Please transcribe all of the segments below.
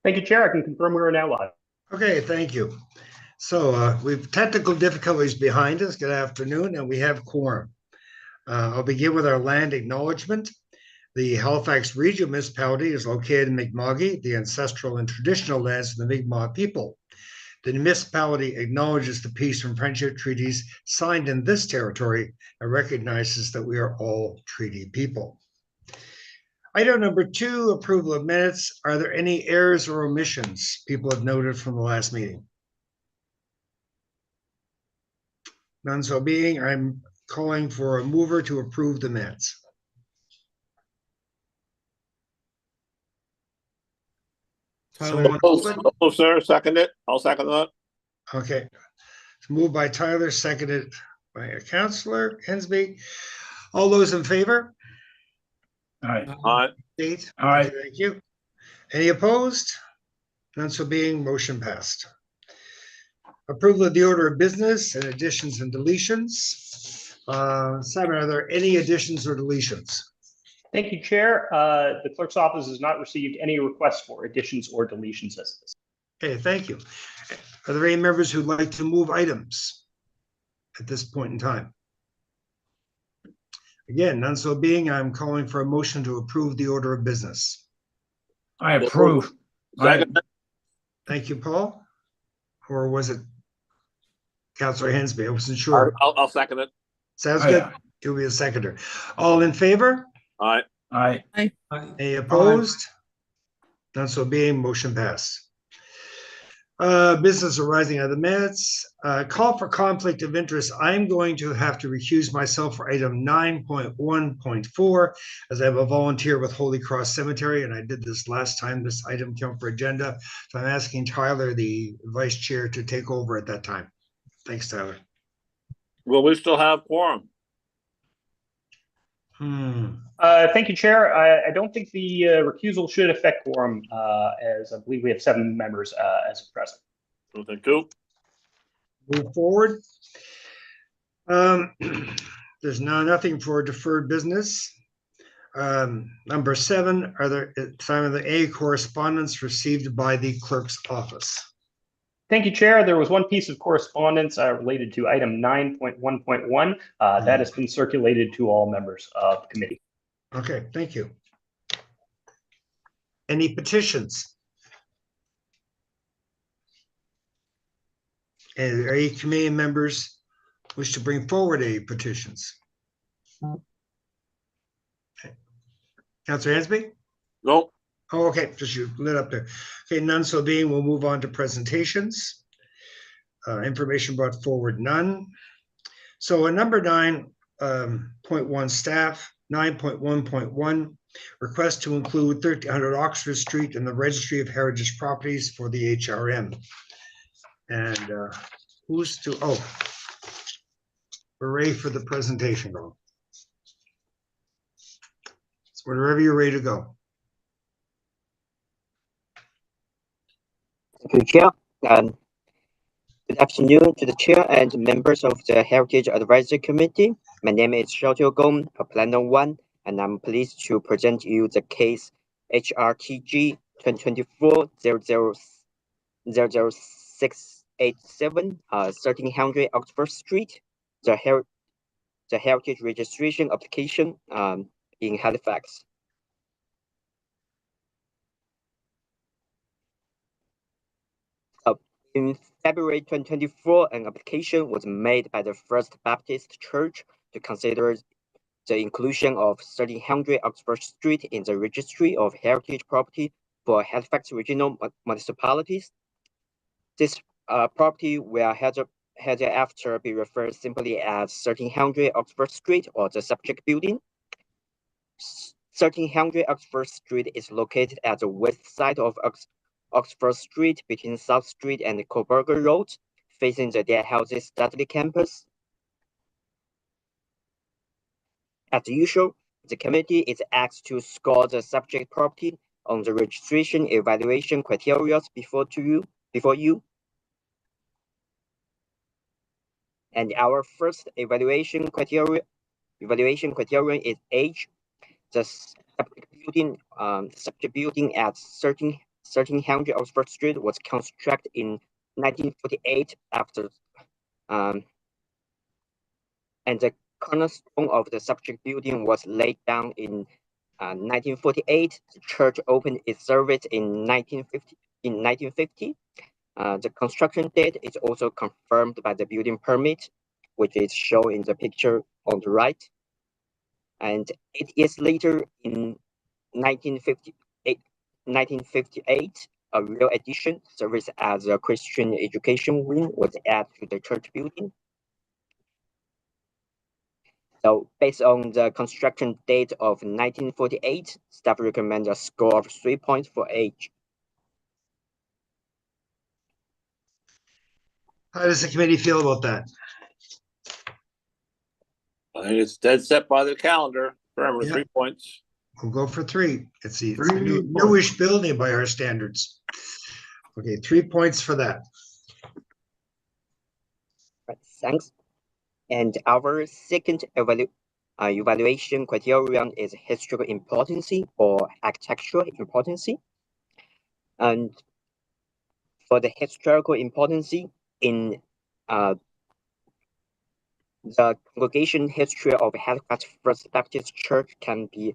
Thank you, Chair. I can confirm we are now live. Okay, thank you. So we've technical difficulties behind us. Good afternoon, and we have quorum. I'll begin with our land acknowledgement. The Halifax Regional Municipality is located in Mi'kma'ki, the ancestral and traditional lands of the Mi'kmaq people. The municipality acknowledges the peace and friendship treaties signed in this territory and recognizes that we are all treaty people. Item number 2, approval of minutes. Are there any errors or omissions people have noted from the last meeting? None so being, I'm calling for a mover to approve the minutes. Tyler. Oh, sir, second it. I'll second that. Okay. It's moved by Tyler, seconded by Councillor Hensby. All those in favor? Aye. Aye. State. Aye. Okay, thank you. Any opposed? None so being, motion passed. Approval of the order of business and additions and deletions. Simon, are there any additions or deletions? Thank you, Chair. The clerk's office has not received any requests for additions or deletions as this. Okay, thank you. Are there any members who'd like to move items at this point in time? Again, none so being, I'm calling for a motion to approve the order of business. I approve. Second. Thank you, Paul. Or was it Councillor Hensby? I wasn't sure. I'll second it. Sounds Aye. good. You'll be a seconder. All in favor? Aye. Aye. Any opposed? None so being, motion passed. Business arising out of the minutes. Call for conflict of interest. I'm going to have to recuse myself for item 9.1.4 as I have a volunteer with Holy Cross Cemetery, and I did this last time this item came up for agenda. So I'm asking Tyler, the vice chair, to take over at that time. Thanks, Tyler. Will we still have quorum? Thank you, Chair. I don't think the recusal should affect quorum, as I believe we have 7 members as present. Thank you. Move forward. There's nothing for deferred business. Number 7, are there Simon, the A correspondence received by the clerk's office? Thank you, Chair. There was one piece of correspondence related to item 9.1.1 that has been circulated to all members of the committee. Okay, thank you. Any petitions? And any committee members wish to bring forward any petitions? Okay. Councillor Hansby? No. Oh, okay, just you lit up there. Okay, none so being, we'll move on to presentations. Information brought forward, none. So number 9.1 staff, 9.1.1, request to include 1300 Oxford Street in the Registry of Heritage Properties for the HRM. And who's to, oh, we're ready for the presentation, Rob. So whenever you're ready to go. Thank you, Chair. Good afternoon to the Chair and members of the Heritage Advisory Committee. My name is Xiaojiu Gong, a Planner 1, and I'm pleased to present you the case HRTG 2024-00687, 1300 Oxford Street, the Heritage Registration application in Halifax. In February 2024, an application was made by the First Baptist Church to consider the inclusion of 1300 Oxford Street in the Registry of Heritage Property for Halifax Regional Municipalities. This property will hereafter be referred simply as 1300 Oxford Street or the subject building. 1300 Oxford Street is located at the west side of Oxford Street between South Street and Coburg Road, facing the Dalhousie Studley campus. As usual, the committee is asked to score the subject property on the registration evaluation criteria before you. And our first evaluation criterion is age. The subject building at 1300 Oxford Street was constructed in 1948 after, and the cornerstone of the subject building was laid down in 1948. The church opened its service in 1950. The construction date is also confirmed by the building permit, which is shown in the picture on the right. And 8 years later, in 1958, a real addition, service as a Christian education wing, was added to the church building. So based on the construction date of 1948, staff recommend a score of 3 points for age. How does the committee feel about that? I think it's dead set by the calendar. Remember, Yeah. 3 points. We'll go for 3. It's a Three newish building by our standards. Okay, 3 points for that. Right, thanks. And our second evaluation criterion is historical importance or architectural importance. And for the historical importance in the congregation history of Halifax First Baptist Church can be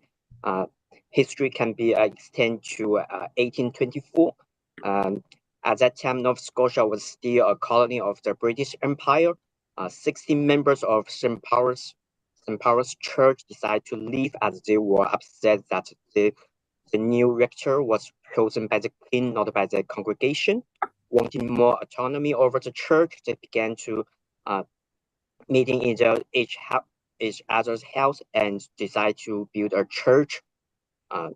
extended to 1824. At that time, Nova Scotia was still a colony of the British Empire. 16 members of St. Paul's Church decided to leave as they were upset that the new rector was chosen by the Queen, not by the congregation. Wanting more autonomy over the church, they began to meeting in each other's house and decide to build a church. Build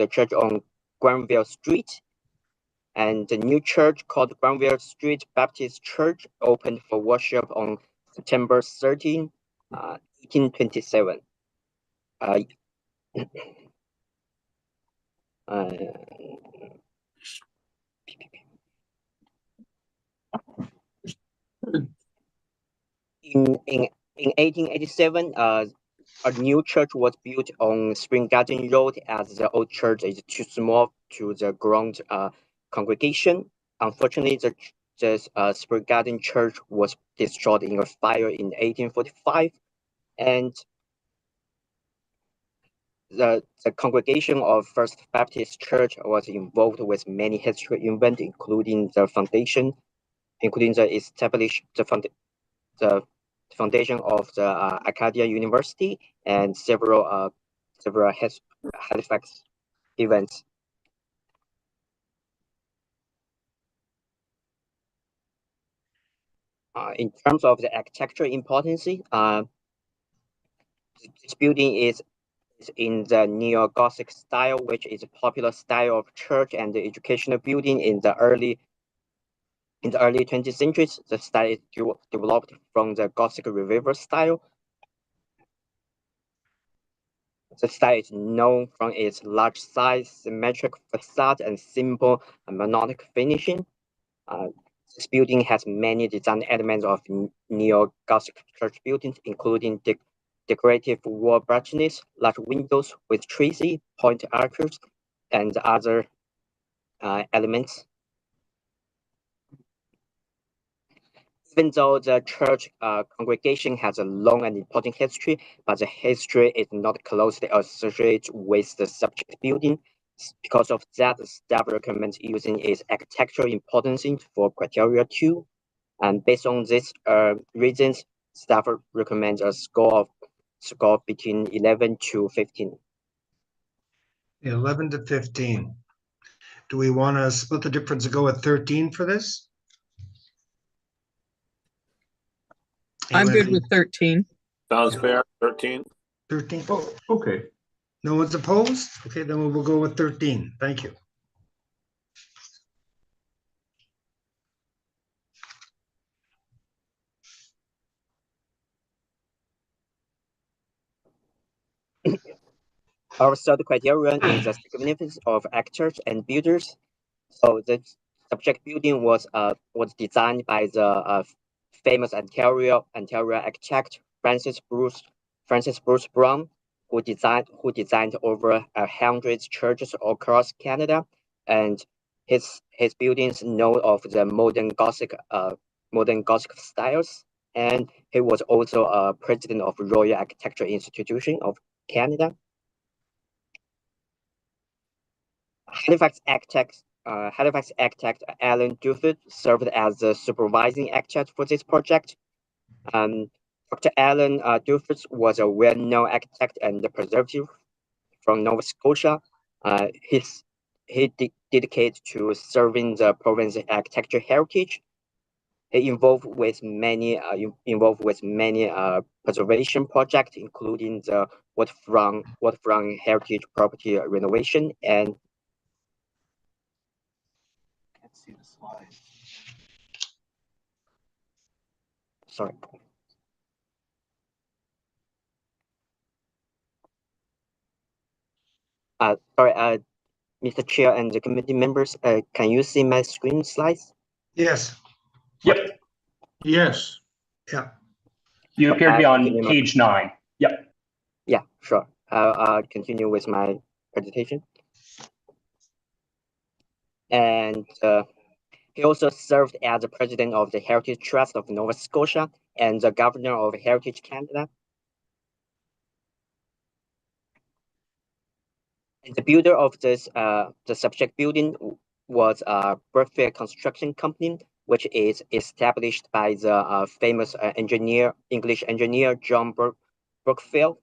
a church on Granville Street, and the new church called Granville Street Baptist Church opened for worship on September 13, 1827. In 1887, a new church was built on Spring Garden Road, as the old church is too small to the ground congregation. Unfortunately, the Spring Garden Church was destroyed in a fire in 1845, and the congregation of First Baptist Church was involved with many history events, including the foundation of the Acadia University and several Halifax events. In terms of the architectural importance, this building is in the neo-Gothic style, which is a popular style of church and educational building in the early 20th century. The style is developed from the Gothic Revival style. The style is known from its large size, symmetric facade, and simple monolithic finishing. This building has many design elements of neo-Gothic church buildings, including decorative wall brightness, large windows with tracery, point arches, and other elements. Even though the church congregation has a long and important history, but the history is not closely associated with the subject building. Because of that, the staff recommends using its architectural importance for criteria 2. And based on these reasons, staff recommends a score between 11 to 15. 11 to 15. Do we want to split the difference and go with 13 for this? I'm Anyone good with 13. Sounds fair. 13. 13? Oh, okay. No one's opposed? Okay, then we'll go with 13. Thank you. Our third criterion is the significance of architects and builders. So the subject building was designed by the famous Ontario architect Francis Bruce Brown. who designed over 100 churches across Canada, and his buildings known of the modern Gothic styles. And he was also a president of Royal Architecture Institution of Canada. Halifax architect Alan Dufour served as the supervising architect for this project. Dr. Alan Dufour was a well-known architect and preservative from Nova Scotia. He dedicated to serving the province's architecture heritage. He involved with many preservation projects, including the waterfront heritage property renovation and. Let's see the slide. Sorry. Sorry, Mr. Chair and the committee members, can you see my screen slides? Yes. Yep. Yes. Yeah. You appear to be on page 9. Yep. Yeah, sure. I'll continue with my presentation. And he also served as the president of the Heritage Trust of Nova Scotia and the governor of Heritage Canada. And the builder of this, the subject building was Brookfield Construction Company, which is established by the famous English engineer John Brookfield.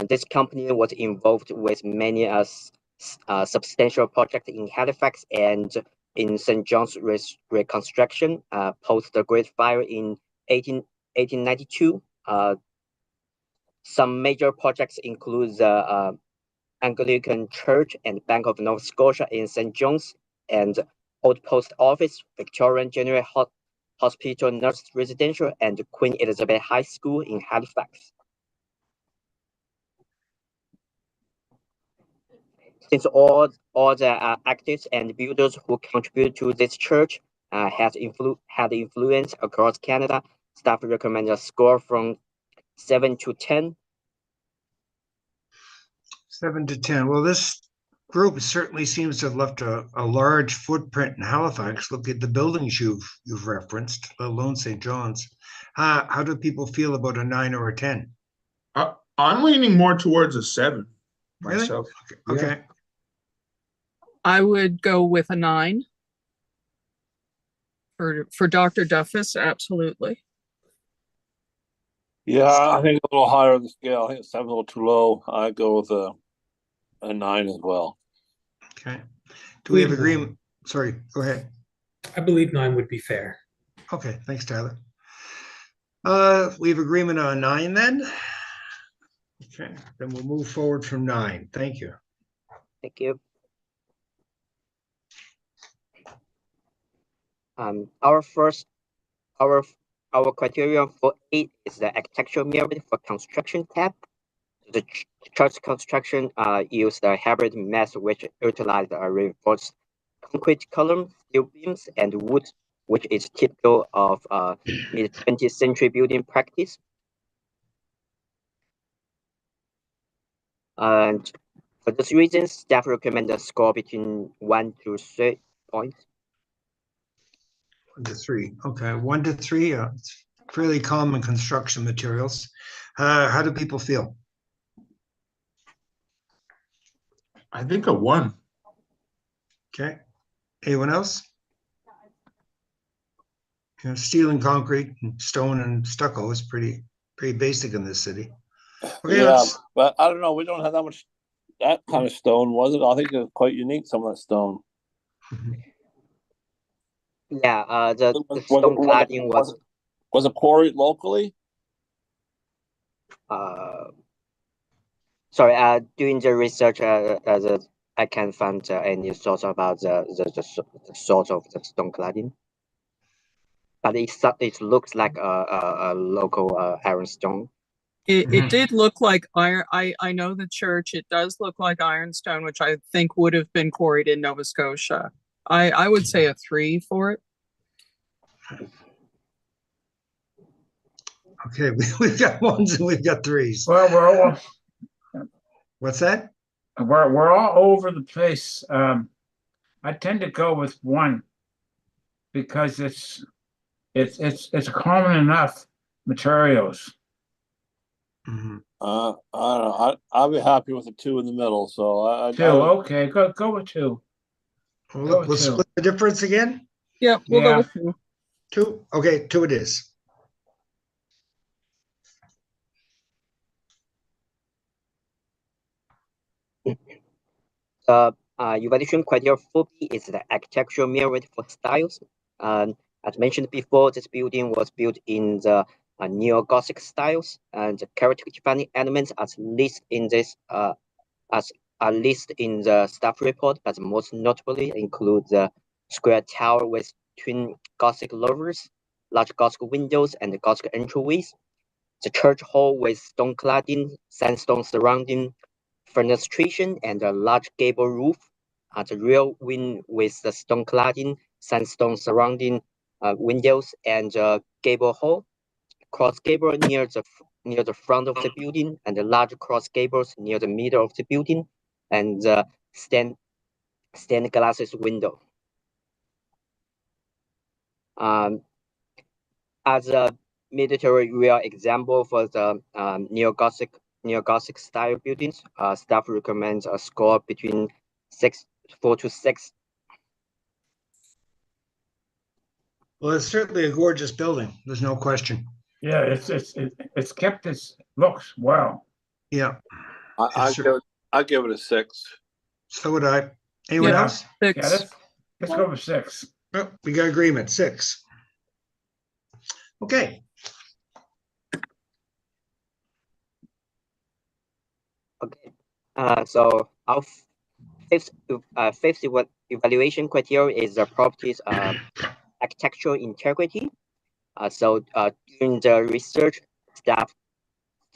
This company was involved with many substantial projects in Halifax and in St. John's reconstruction post the Great Fire in 1892. Some major projects include the Anglican Church and Bank of Nova Scotia in St. John's, and Old Post Office, Victorian General Hospital Nurse Residential, and Queen Elizabeth High School in Halifax. Since all the architects and builders who contribute to this church had influence across Canada, staff recommend a score from 7 to 10. 7 to 10. Well, this group certainly seems to have left a large footprint in Halifax. Look at the buildings you've referenced, let alone St. John's. How do people feel about a 9 or a 10? I'm leaning more towards a 7 Really? myself. Okay. I would go with a 9. For Dr. Duffus, absolutely. Yeah, I think a little higher on the scale. I think it's 7 a little too low. I go with a 9 as well. Okay. Do we have agreement? Sorry, go ahead. I believe 9 would be fair. Okay, thanks, Tyler. We have agreement on 9 then. Okay, then we'll move forward from 9. Thank you. Thank you. Our criterion for 8 is the architectural merit for construction tab. The church construction used a hybrid method which utilized a reinforced concrete column, steel beams, and wood, which is typical of mid-20th century building practice. And for this reason, staff recommend a score between 1 to 3 points. 1 to 3. Okay, 1 to 3. It's fairly common construction materials. How do people feel? I think a 1. Okay. Anyone else? Steel and concrete, and stone and stucco is pretty basic in this city. Okay, Yeah, but I don't know. We don't have that kind of stone, was it? I think it's quite unique, some of that stone. Yeah, the stone cladding was it quarried locally? Sorry, doing the research, I can't find any source about the source of the stone cladding. But it looks like a local ironstone. It did look like iron. I know the church. It does look like ironstone, which I think would have been quarried in Nova Scotia. I would say a 3 for it. Okay, we've got ones and we've got threes. Well, What's that? we're all over the place. I tend to go with 1 because it's common enough materials. Mhm. I don't know. I'll be happy with the 2 in the middle. So I 2, okay, go with 2. Well, Go we'll with 2. split the difference again. Yeah, we'll go Yeah. with 2. 2. Okay, 2 it is. Evaluation criteria 4B is the architectural merit for styles. As mentioned before, this building was built in the neo-Gothic styles, and the character defining elements as listed in this as are listed in the staff report, but most notably include the square tower with twin Gothic louvers, large Gothic windows, and Gothic entryways. The church hall with stone cladding, sandstone surrounding fenestration, and a large gable roof. The rear wing with the stone cladding, sandstone surrounding windows, and gable hall. Cross gable near the front of the building, and the large cross gables near the middle of the building, and the stained glasses window. As a military real example for the neo-Gothic style buildings, staff recommends a score between 4 to 6. Well, it's certainly a gorgeous building. There's no question. Yeah, it's kept its looks well. Yeah. I give it a 6. So would I. Anyone Yeah. else? 6. Yeah, let's go with 6. Oh, we got agreement. 6. Okay. Okay. So our fifth evaluation criteria is the property's architectural integrity. During the research, the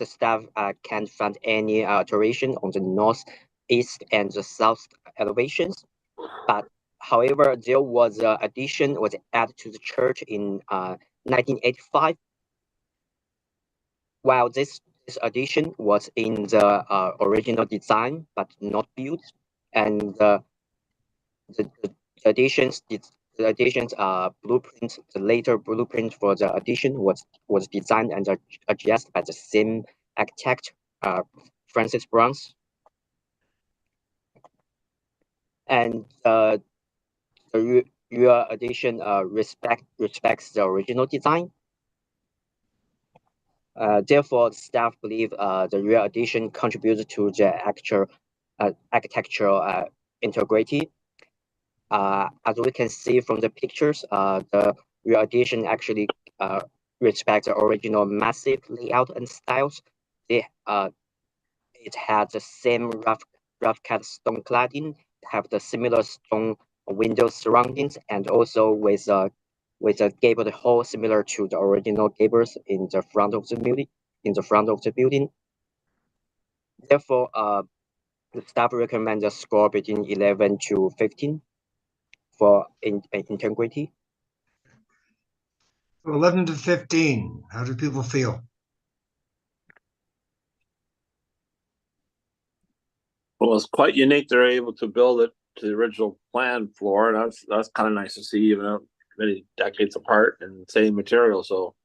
staff can't find any alteration on the north, east, and the south elevations. But however, there was an addition was added to the church in 1985. While this addition was in the original design but not built, and the additions blueprint, the later blueprint for the addition was designed and adjusted by the same architect, Francis Bruns. And the rear addition respects the original design. Therefore, staff believe the rear addition contributes to the actual architectural integrity. As we can see from the pictures, the rear addition actually respects the original massive layout and styles. It had the same rough cut stone cladding, have the similar stone window surroundings, and also with a gabled hall similar to the original gables in the front of the building. Therefore, the staff recommends a score between 11 to 15 for integrity. 11 to 15. How do people feel? Well, it's quite unique they're able to build it to the original plan floor, and that's kind of nice to see, even though many decades apart and same material. So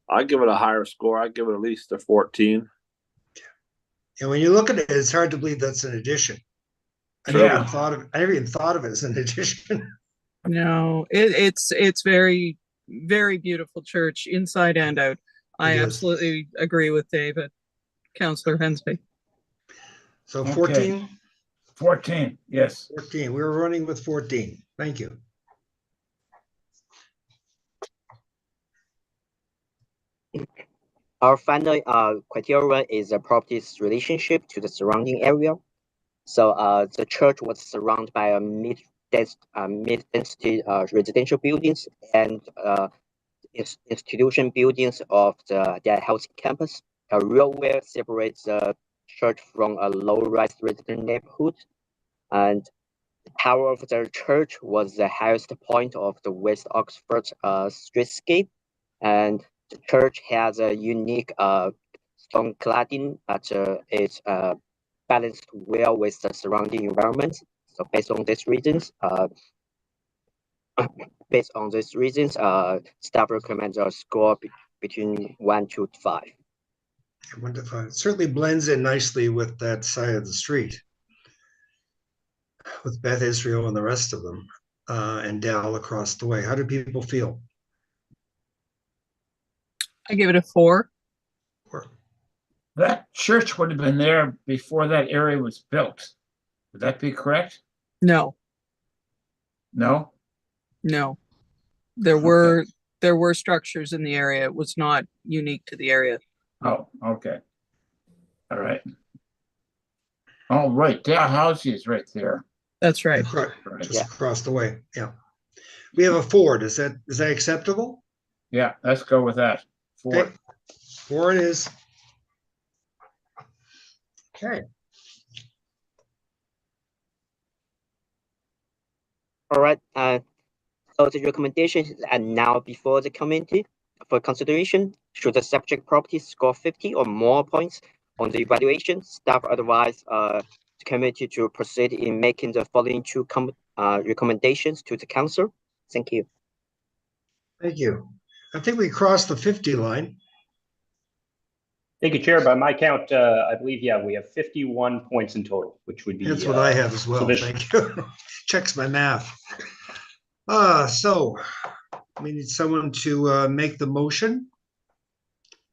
I give it a higher score. I give it at least a 14. And when you look at it, it's hard to believe that's an addition. I Yeah. never even thought of it as an addition. No, it's very, very beautiful church inside and out. I It is. absolutely agree with David, Councillor Hensby. So Okay. 14? 14, yes. 14. We were running with 14. Thank you. Our final criteria is the property's relationship to the surrounding area. So the church was surrounded by a mid-density residential buildings and institution buildings of the Dalhousie campus. A railway separates the church from a low-rise resident neighborhood, and the tower of the church was the highest point of the West Oxford streetscape, and The church has a unique stone cladding that is balanced well with the surrounding environment. So based on these reasons, staff recommends a score between 1 to 5. 1 to 5. It certainly blends in nicely with that side of the street, with Beth Israel and the rest of them, and Dal across the way. How do people feel? I give it a 4. That church would have been there before that area was built. Would that be correct? No, No? no. There were structures in the area. It was not unique to the area. Oh, okay. All right. All right, their house is right there. That's right. Right. Just across the way. Yeah. We have a 4. Is that acceptable? Yeah, let's go with that. 4. Okay. 4 it is. Okay. All right. So the recommendations are now before the committee for consideration. Should the subject property score 50 or more points on the evaluation, staff advise the committee to proceed in making the following 2 recommendations to the council. Thank you. Thank you. I think we crossed the 50 line. Thank you, Chair. By my count, I believe, we have 51 points in total, which would be. That's what I have as well. sufficient. Thank you. Checks my math. So we need someone to make the motion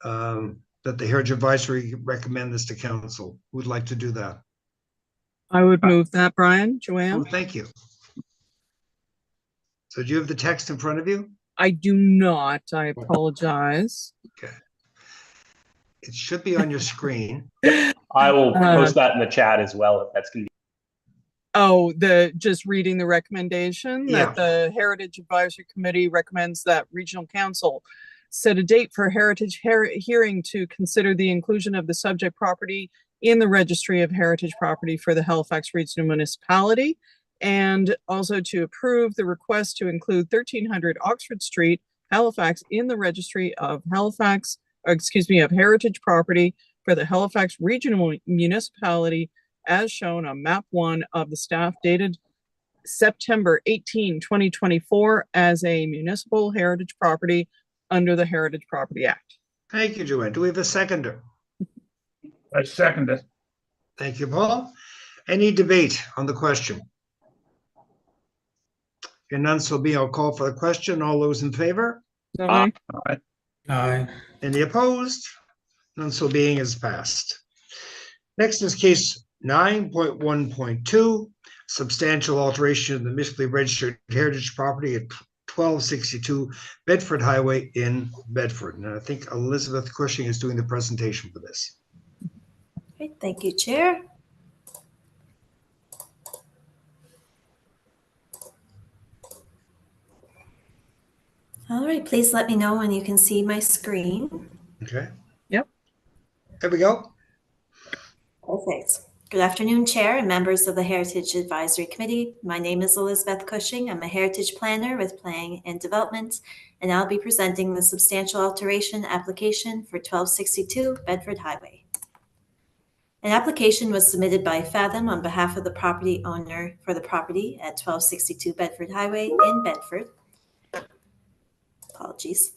that the Heritage Advisory recommend this to council. Who would like to do that? I would move that, Brian. Oh, Joanne? thank you. So do you have the text in front of you? I do not. I apologize. Okay. It should be on your screen. I will post that in the chat as well, if that's convenient. Oh, just reading the recommendation that the Heritage Advisory Committee recommends that Regional Council set a date for Heritage hearing to consider the inclusion of the subject property in the Registry of Heritage Property for the Halifax Regional Municipality, and also to approve the request to include 1300 Oxford Street, Halifax, in the Registry of Halifax, of Heritage Property for the Halifax Regional Municipality, as shown on map 1 of the staff dated September 18, 2024, as a municipal heritage property under the Heritage Property Act. Thank you, Joanne. Do we have a seconder? I second it. Thank you, Paul. Any debate on the question? If none, so be, I'll call for the question. All those in favor? Aye. Aye. Any opposed? None, so being is passed. Next is case 9.1.2, substantial alteration of the municipally registered heritage property at 1262 Bedford Highway in Bedford. And I think Elizabeth Cushing is doing the presentation for this. Great, thank you, Chair. All right, please let me know when you can see my screen. Okay. Yep. There we go. Perfect. Good afternoon, Chair and members of the Heritage Advisory Committee. My name is Elizabeth Cushing. I'm a heritage planner with Planning and Development, and I'll be presenting the substantial alteration application for 1262 Bedford Highway. An application was submitted by Fathom on behalf of the property owner for the property at 1262 Bedford Highway in Bedford. Apologies.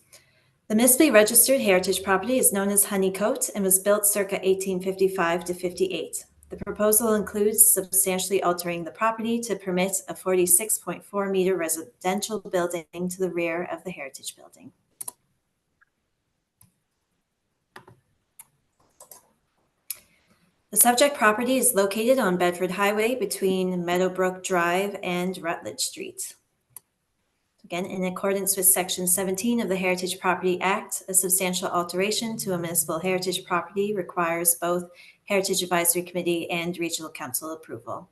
The municipally registered heritage property is known as Honeycoat and was built circa 1855 to 58. The proposal includes substantially altering the property to permit a 46.4 meter residential building to the rear of the heritage building. The subject property is located on Bedford Highway between Meadowbrook Drive and Rutledge Street. Again, in accordance with Section 17 of the Heritage Property Act, a substantial alteration to a municipal heritage property requires both Heritage Advisory Committee and Regional Council approval.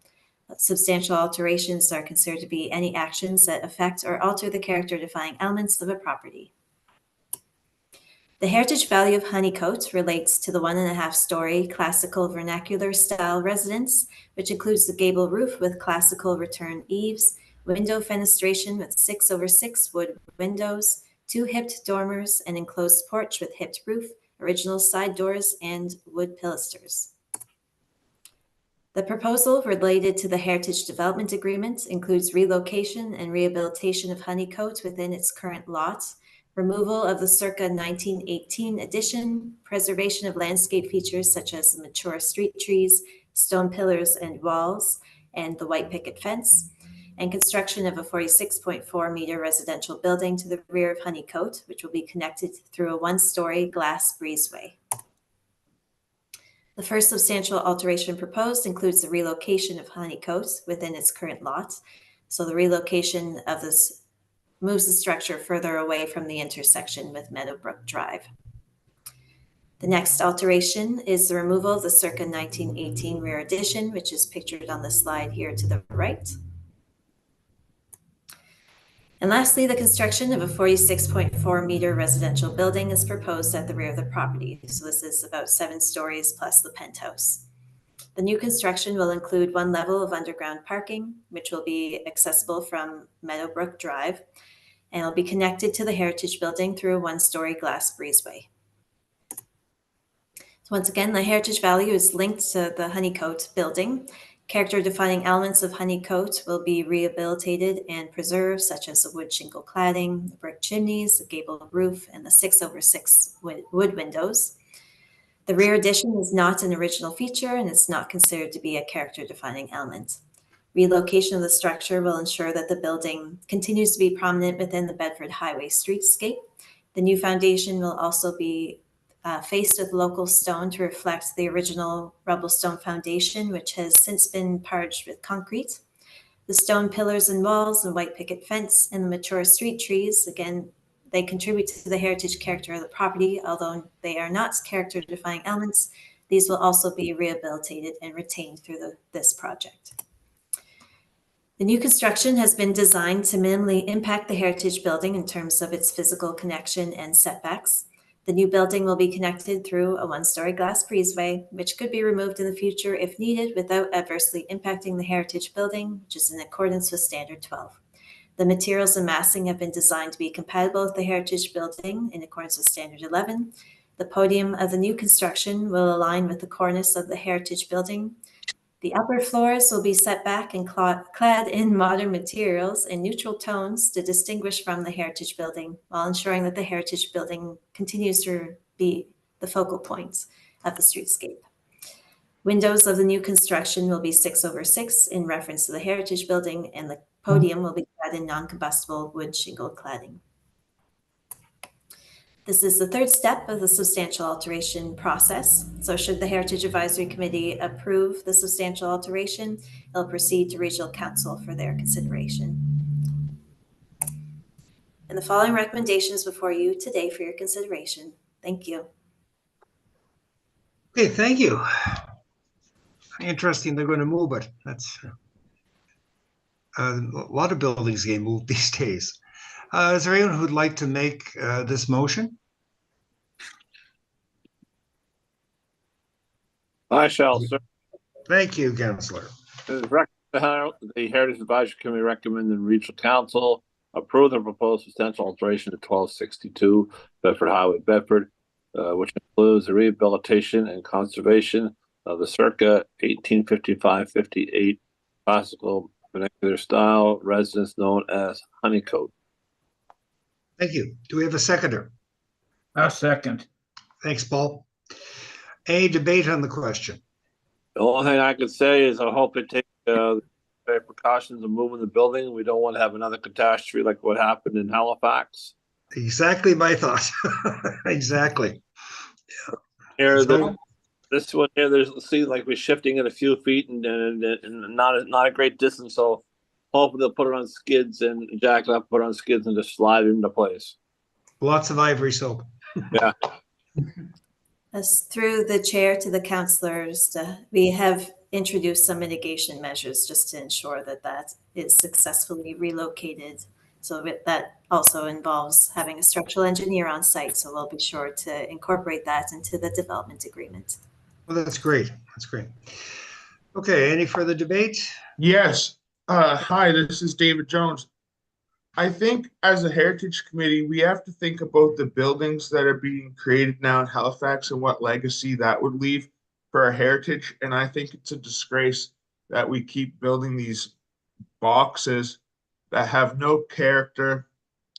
Substantial alterations are considered to be any actions that affect or alter the character-defining elements of a property. The heritage value of Honeycoat relates to the 1.5-story classical vernacular style residence, which includes the gable roof with classical return eaves, window fenestration with 6/6 wood windows, 2 hipped dormers, an enclosed porch with hipped roof, original side doors, and wood pilasters. The proposal related to the Heritage Development Agreement includes relocation and rehabilitation of Honeycoat within its current lot, removal of the circa 1918 addition, preservation of landscape features such as mature street trees, stone pillars and walls, and the white picket fence, and construction of a 46.4-meter residential building to the rear of Honeycoat, which will be connected through a 1-story glass breezeway. The first substantial alteration proposed includes the relocation of Honeycoat within its current lot. So the relocation of this moves the structure further away from the intersection with Meadowbrook Drive. The next alteration is the removal of the circa 1918 rear addition, which is pictured on the slide here to the right. And lastly, the construction of a 46.4-meter residential building is proposed at the rear of the property. So this is about 7 stories plus the penthouse. The new construction will include 1 level of underground parking, which will be accessible from Meadowbrook Drive, and will be connected to the Heritage Building through a 1-story glass breezeway. So once again, the heritage value is linked to the Honeycoat building. Character-defining elements of Honeycoat will be rehabilitated and preserved, such as the wood shingle cladding, the brick chimneys, the gable roof, and the 6/6 wood windows. The rear addition is not an original feature, and it's not considered to be a character-defining element. Relocation of the structure will ensure that the building continues to be prominent within the Bedford Highway streetscape. The new foundation will also be faced with local stone to reflect the original rubble stone foundation, which has since been parged with concrete. The stone pillars and walls and white picket fence and the mature street trees, again, they contribute to the heritage character of the property, although they are not character-defining elements. These will also be rehabilitated and retained through this project. The new construction has been designed to minimally impact the heritage building in terms of its physical connection and setbacks. The new building will be connected through a 1-story glass breezeway, which could be removed in the future if needed without adversely impacting the heritage building, which is in accordance with Standard 12. The materials and massing have been designed to be compatible with the heritage building in accordance with Standard 11. The podium of the new construction will align with the cornice of the heritage building. The upper floors will be set back and clad in modern materials and neutral tones to distinguish from the heritage building, while ensuring that the heritage building continues to be the focal point of the streetscape. Windows of the new construction will be 6/6 in reference to the heritage building, and the podium will be clad in non-combustible wood shingle cladding. This is the third step of the substantial alteration process. So should the Heritage Advisory Committee approve the substantial alteration, it'll proceed to Regional Council for their consideration. And the following recommendations before you today for your consideration. Thank you. Okay, thank you. Interesting, they're going to move it. That's a lot of buildings get moved these days. Is there anyone who'd like to make this motion? I shall, sir. Thank you, Councillor. The Heritage Advisory Committee recommended the Regional Council approve the proposed substantial alteration to 1262 Bedford Highway, Bedford, which includes the rehabilitation and conservation of the circa 1855-58 classical vernacular style residence known as Honeycoat. Thank you. Do we have a seconder? I'll second. Thanks, Paul. Any debate on the question? The only thing I could say is I hope they take precautions of moving the building. We don't want to have another catastrophe like what happened in Halifax. Exactly my thought. Exactly. Here, this one here, there's seems like we're shifting it a few feet and not a great distance. So hopefully they'll put it on skids and jack it up, put it on skids and just slide it into place. Lots of ivory soap. Yeah. As through the chair to the councillors, we have introduced some mitigation measures just to ensure that that is successfully relocated. So that also involves having a structural engineer on site. So we'll be sure to incorporate that into the development agreement. Well, that's great. That's great. Okay, any further debate? Yes. Hi, this is David Jones. I think as a heritage committee, we have to think about the buildings that are being created now in Halifax and what legacy that would leave for our heritage. And I think it's a disgrace that we keep building these boxes that have no character,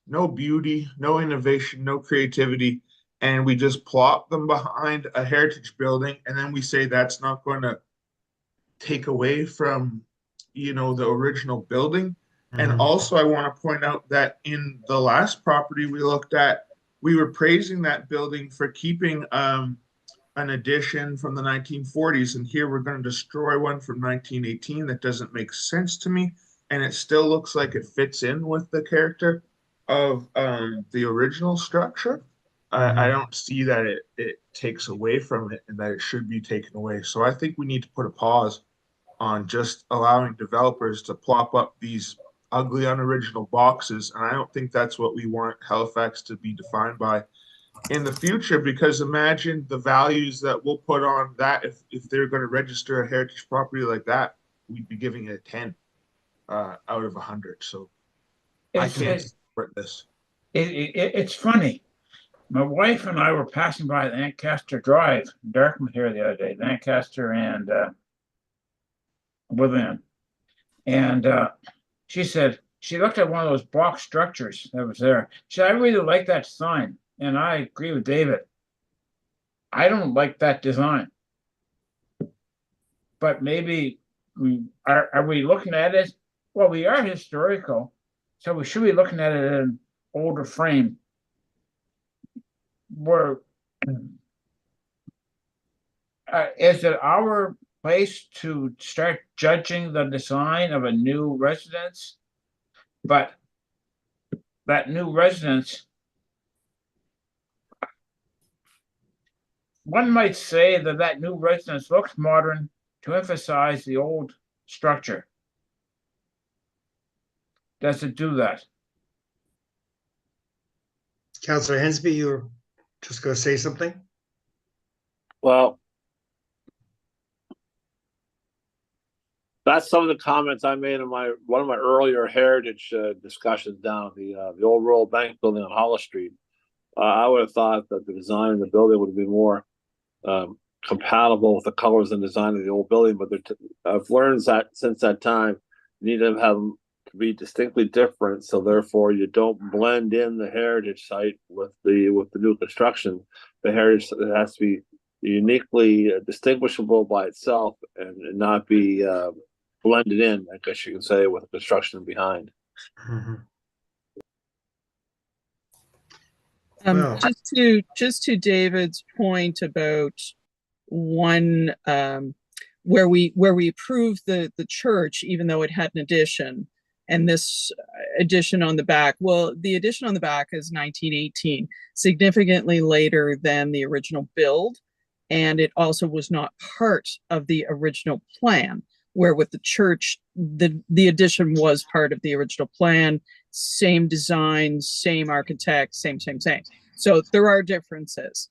no beauty, no innovation, no creativity, and we just plop them behind a heritage building, and then we say that's not going to take away from, the original building. And also, I want to point out that in the last property we looked at, we were praising that building for keeping an addition from the 1940s, and here we're going to destroy one from 1918. That doesn't make sense to me, and it still looks like it fits in with the character of the original structure. I don't see that it takes away from it and that it should be taken away. So I think we need to put a pause on just allowing developers to plop up these ugly, unoriginal boxes. And I don't think that's what we want Halifax to be defined by in the future, because imagine the values that we'll put on that if they're going to register a heritage property like that, we'd be giving it a 10 out of 100. So I can't support this. It's funny. My wife and I were passing by Lancaster Drive in Dartmouth here the other day, Lancaster and Woodland. And she said, she looked at one of those box structures that was there. She said, I really like that sign. And I agree with David. I don't like that design. But maybe are we looking at it? Well, we are historical, so we should be looking at it in an older frame. Is it our place to start judging the design of a new residence? But that new residence, one might say that new residence looks modern to emphasize the old structure. Does it do that? Councillor Hensby, you were just going to say something? Well, that's some of the comments I made in one of my earlier heritage discussions down at the old Royal Bank building on Hollis Street. I would have thought that the design of the building would be more compatible with the colors and design of the old building, but I've learned that since that time, you need to have them to be distinctly different, so therefore you don't blend in the heritage site with the new construction. The heritage has to be uniquely distinguishable by itself and not be blended in, I guess you can say, with the construction behind. Well, Just to David's point about one where we approved the church, even though it had an addition, and this addition on the back. Well, the addition on the back is 1918, significantly later than the original build, and it also was not part of the original plan. Where with the church, the addition was part of the original plan, same design, same architect, same. So there are differences.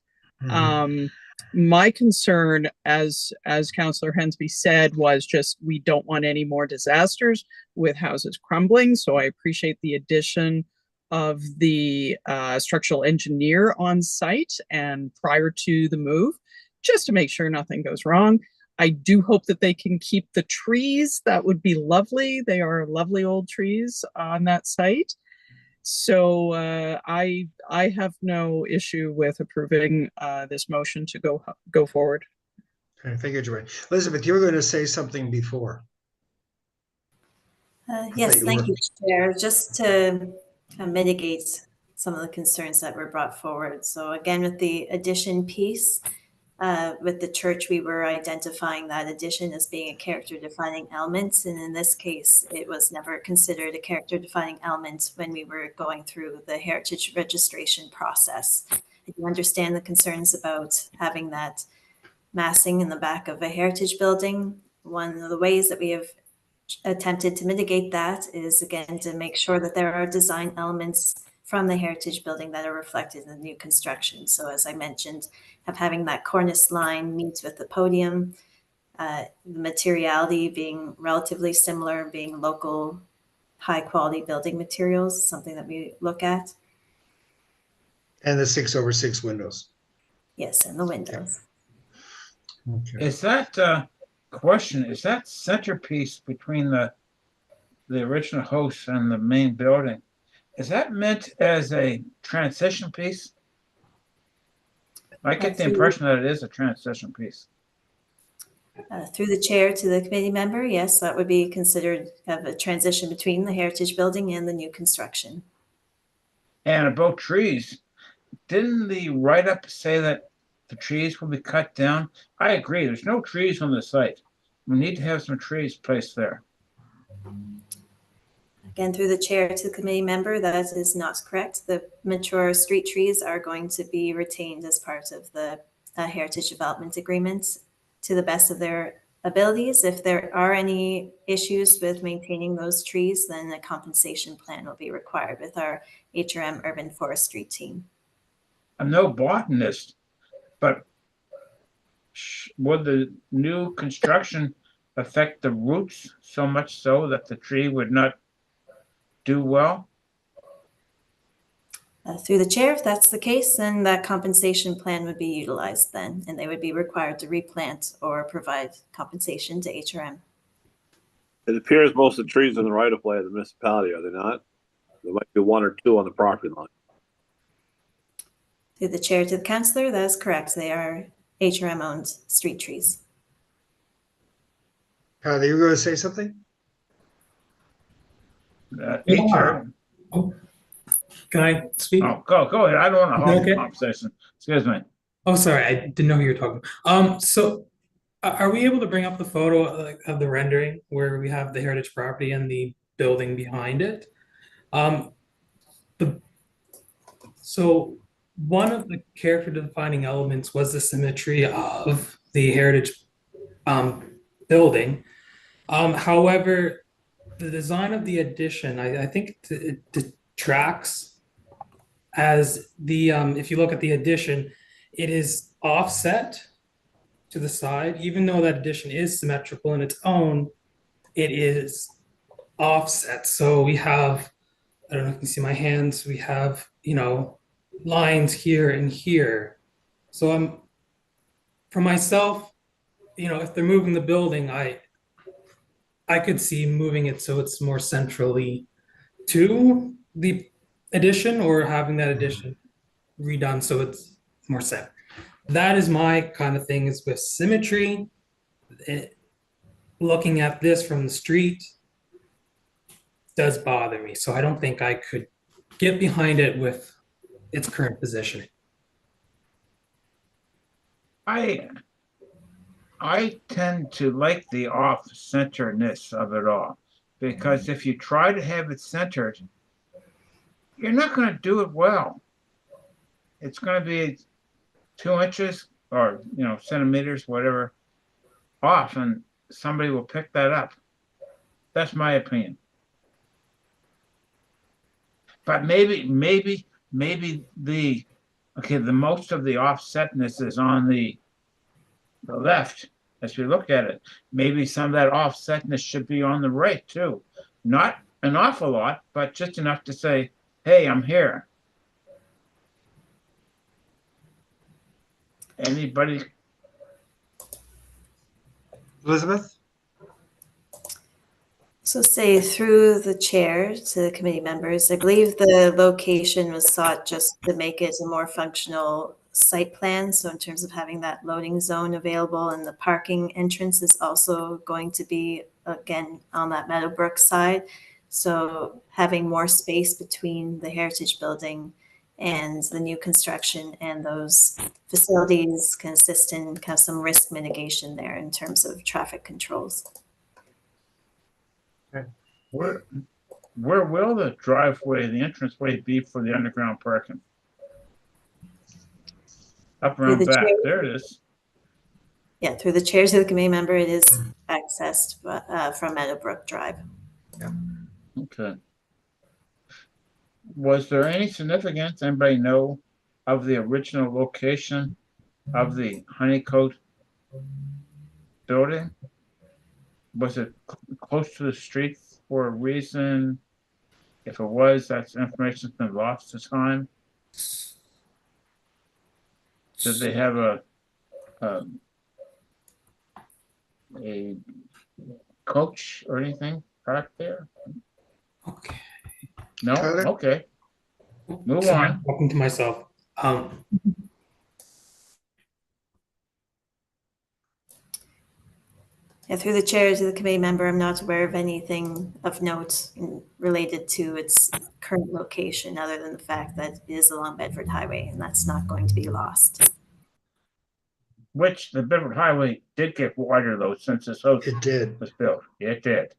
My concern, as Councillor Hensby said, was just we don't want any more disasters with houses crumbling. So I appreciate the addition of the structural engineer on site and prior to the move, just to make sure nothing goes wrong. I do hope that they can keep the trees. That would be lovely. They are lovely old trees on that site. So I have no issue with approving this motion to go forward. Okay, thank you, Joanne. Elizabeth, you were going to say something before. Yes, thank you, Chair. Just to mitigate some of the concerns that were brought forward. So again, with the addition piece, with the church, we were identifying that addition as being a character-defining element. And in this case, it was never considered a character-defining element when we were going through the heritage registration process. I do understand the concerns about having that massing in the back of a heritage building. One of the ways that we have attempted to mitigate that is, again, to make sure that there are design elements from the heritage building that are reflected in the new construction. So as I mentioned, having that cornice line meet with the podium, the materiality being relatively similar, being local high-quality building materials, something that we look at. And the 6/6 windows. Yes, and the windows. Okay. Is that question? Is that centerpiece between the original house and the main building? Is that meant as a transition piece? I get the impression that it is a transition piece. Through the chair to the committee member, yes, that would be considered of a transition between the heritage building and the new construction. And about trees, didn't the write-up say that the trees will be cut down? I agree. There's no trees on the site. We need to have some trees placed there. Again, through the chair to the committee member, that is not correct. The mature street trees are going to be retained as part of the heritage development agreement to the best of their abilities. If there are any issues with maintaining those trees, then a compensation plan will be required with our HRM urban forestry team. I'm no botanist, but would the new construction affect the roots so much so that the tree would not do well? Through the chair, if that's the case, then that compensation plan would be utilized then, and they would be required to replant or provide compensation to HRM. It appears most of the trees in the right of way of the municipality, are they not? There might be one or two on the property line. Through the chair to the councillor, that is correct. They are HRM-owned street trees. Patty, you were going to say something? HRM. Oh, can I speak? Oh, go ahead. I don't want to hold Okay. the conversation. Excuse me. Oh, sorry, I didn't know who you were talking. So are we able to bring up the photo of the rendering where we have the heritage property and the building behind it? So one of the character defining elements was the symmetry of the heritage building. However, the design of the addition, I think it detracts, as the if you look at the addition, it is offset to the side. Even though that addition is symmetrical in its own, it is offset. So we have, I don't know if you can see my hands, we have, lines here and here. So for myself, if they're moving the building, I could see moving it so it's more centrally to the addition, or having that addition redone so it's more set. That is my kind of thing, is with symmetry. Looking at this from the street does bother me. So I don't think I could get behind it with its current positioning. I tend to like the off-centeredness of it all, because if you try to have it centered, you're not going to do it well. It's going to be 2 inches or centimeters, whatever, off, and somebody will pick that up. That's my opinion. But maybe the most of the offsetness is on the left as we look at it. Maybe some of that offsetness should be on the right too. Not an awful lot, but just enough to say, hey, I'm here. Anybody? Elizabeth? So say through the chair to the committee members, I believe the location was sought just to make it a more functional site plan. So in terms of having that loading zone available, and the parking entrance is also going to be, again, on that Meadowbrook side. So having more space between the heritage building and the new construction and those facilities can assist in kind of some risk mitigation there in terms of traffic controls. Where will the driveway, the entranceway be for the underground parking? Up around the back, chair. there it is. Yeah, through the chair to the committee member, it is accessed from Meadowbrook Drive. Okay. Was there any significance, anybody know, of the original location of the Honeycoat building? Was it close to the street for a reason? If it was, that's information's been lost to time. Did they have a coach or anything parked there? Okay. No? Tyler? Okay. Move Sorry, on. talking to myself. Yeah, through the chair to the committee member, I'm not aware of anything of note related to its current location, other than the fact that it is along Bedford Highway, and that's not going to be lost. Which the Bedford Highway did get wider though since this house It did. was built. It did.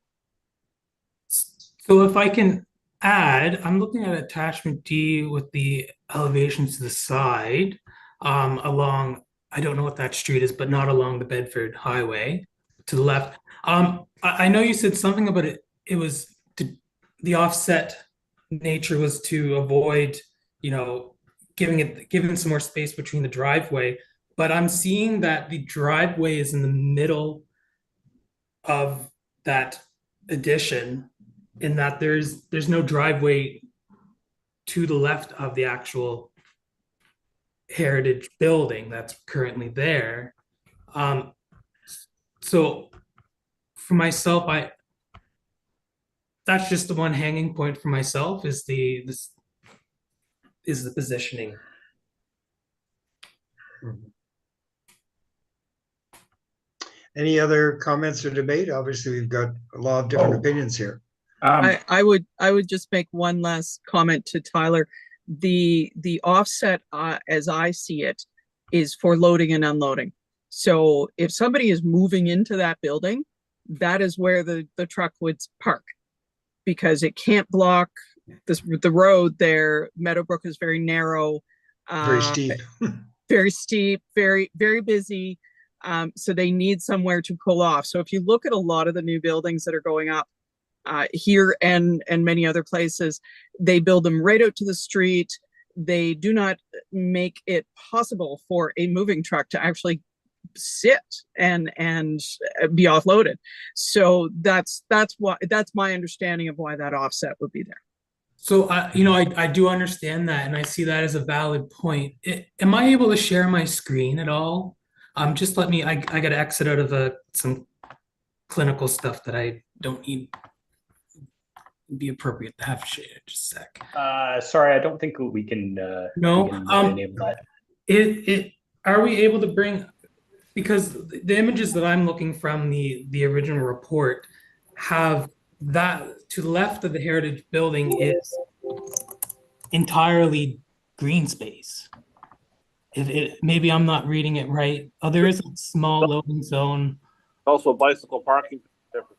So if I can add, I'm looking at attachment D with the elevations to the side, along, I don't know what that street is, but not along the Bedford Highway to the left. I know you said something about it. It was the offset nature was to avoid, giving some more space between the driveway. But I'm seeing that the driveway is in the middle of that addition, in that there's no driveway to the left of the actual heritage building that's currently there. So for myself, that's just the one hanging point for myself is the positioning. Any other comments or debate? Obviously, we've got a lot of different opinions here. I would just make one last comment to Tyler. The offset, as I see it, is for loading and unloading. So if somebody is moving into that building, that is where the truck would park, because it can't block the road there. Meadowbrook is very narrow, Very steep. very steep, very, very busy. So they need somewhere to pull off. So if you look at a lot of the new buildings that are going up here and many other places, they build them right out to the street. They do not make it possible for a moving truck to actually sit and be offloaded. So that's my understanding of why that offset would be there. So I do understand that, and I see that as a valid point. Am I able to share my screen at all? Just let me. I got to exit out of some clinical stuff that I don't need. It'd be appropriate to have shared. Just a sec. Sorry, I don't think we can. No. We can enable that. Are we able to bring? Because the images that I'm looking from the original report have that to the left of the heritage building is entirely green space. Maybe I'm not reading it right. Oh, there is a small loading zone. Also bicycle parking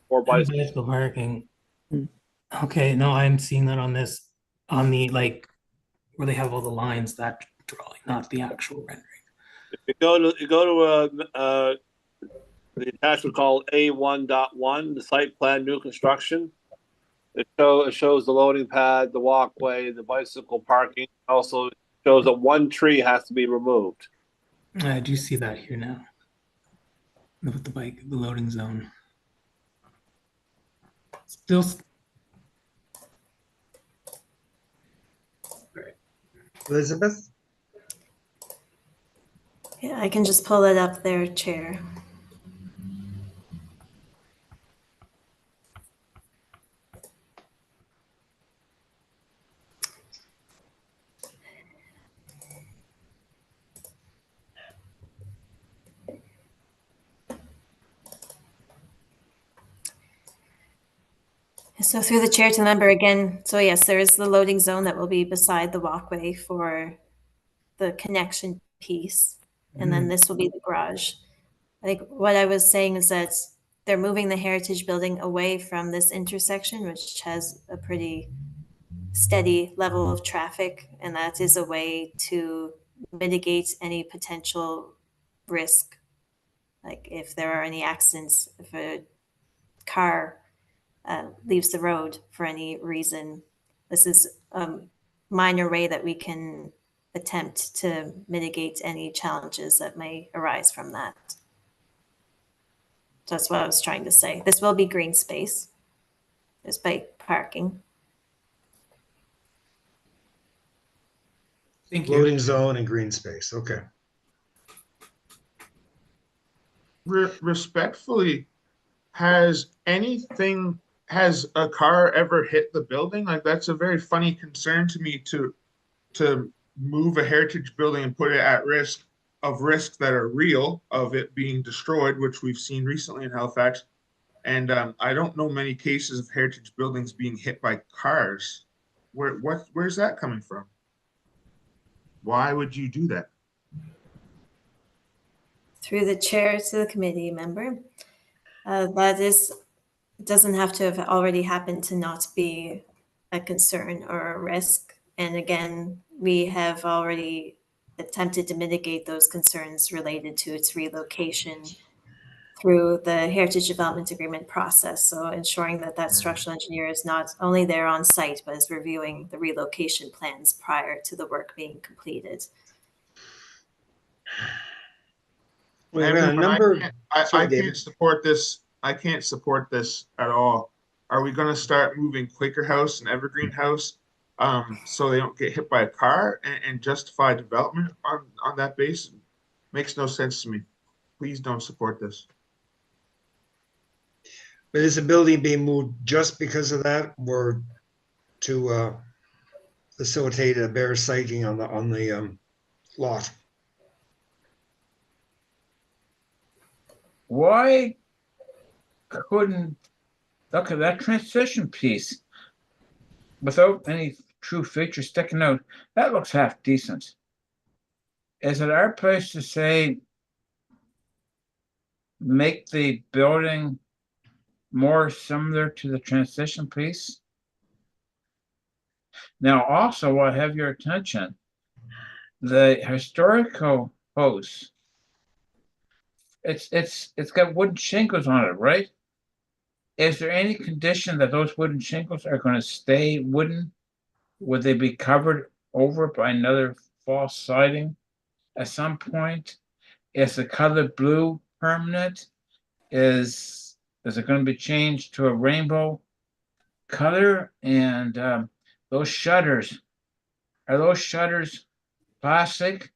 for bicycles. Bicycle parking. Okay, no, I'm seeing that on the where they have all the lines, that drawing, not the actual rendering. If you go to the attachment called A1.1, the site plan new construction. It shows the loading pad, the walkway, the bicycle parking. Also shows that one tree has to be removed. I do see that here now. With the loading zone. Still. Elizabeth? Yeah, I can just pull it up there, Chair. So through the chair to the member again. So yes, there is the loading zone that will be beside the walkway for the connection piece. And then this will be the garage. I think what I was saying is that they're moving the heritage building away from this intersection, which has a pretty steady level of traffic. And that is a way to mitigate any potential risk. Like if there are any accidents, if a car leaves the road for any reason, this is a minor way that we can attempt to mitigate any challenges that may arise from that. So that's what I was trying to say. This will be green space. There's bike parking. Thank you. loading zone and green space. Okay. Respectfully, has a car ever hit the building? Like, that's a very funny concern to me, to move a heritage building and put it at risk of risks that are real of it being destroyed, which we've seen recently in Halifax. And I don't know many cases of heritage buildings being hit by cars. Where's that coming from? Why would you do that? Through the chair to the committee member. It doesn't have to have already happened to not be a concern or a risk. And again, we have already attempted to mitigate those concerns related to its relocation through the Heritage Development Agreement process. So ensuring that that structural engineer is not only there on site, but is reviewing the relocation plans prior to the work being completed. We have a number. I Sorry, David. can't support this. I can't support this at all. Are we going to start moving Quaker House and Evergreen House so they don't get hit by a car and justify development on that base? Makes no sense to me. Please don't support this. But is the building being moved just because of that, or to facilitate a bear sighting on the lot? Why couldn't, look at that transition piece without any true features sticking out? That looks half decent. Is it our place to say, make the building more similar to the transition piece? Now, also, I have your attention, the historical house, it's got wooden shingles on it, right? Is there any condition that those wooden shingles are going to stay wooden? Would they be covered over by another false siding at some point? Is the color blue permanent? Is it going to be changed to a rainbow color? And those shutters, are those shutters plastic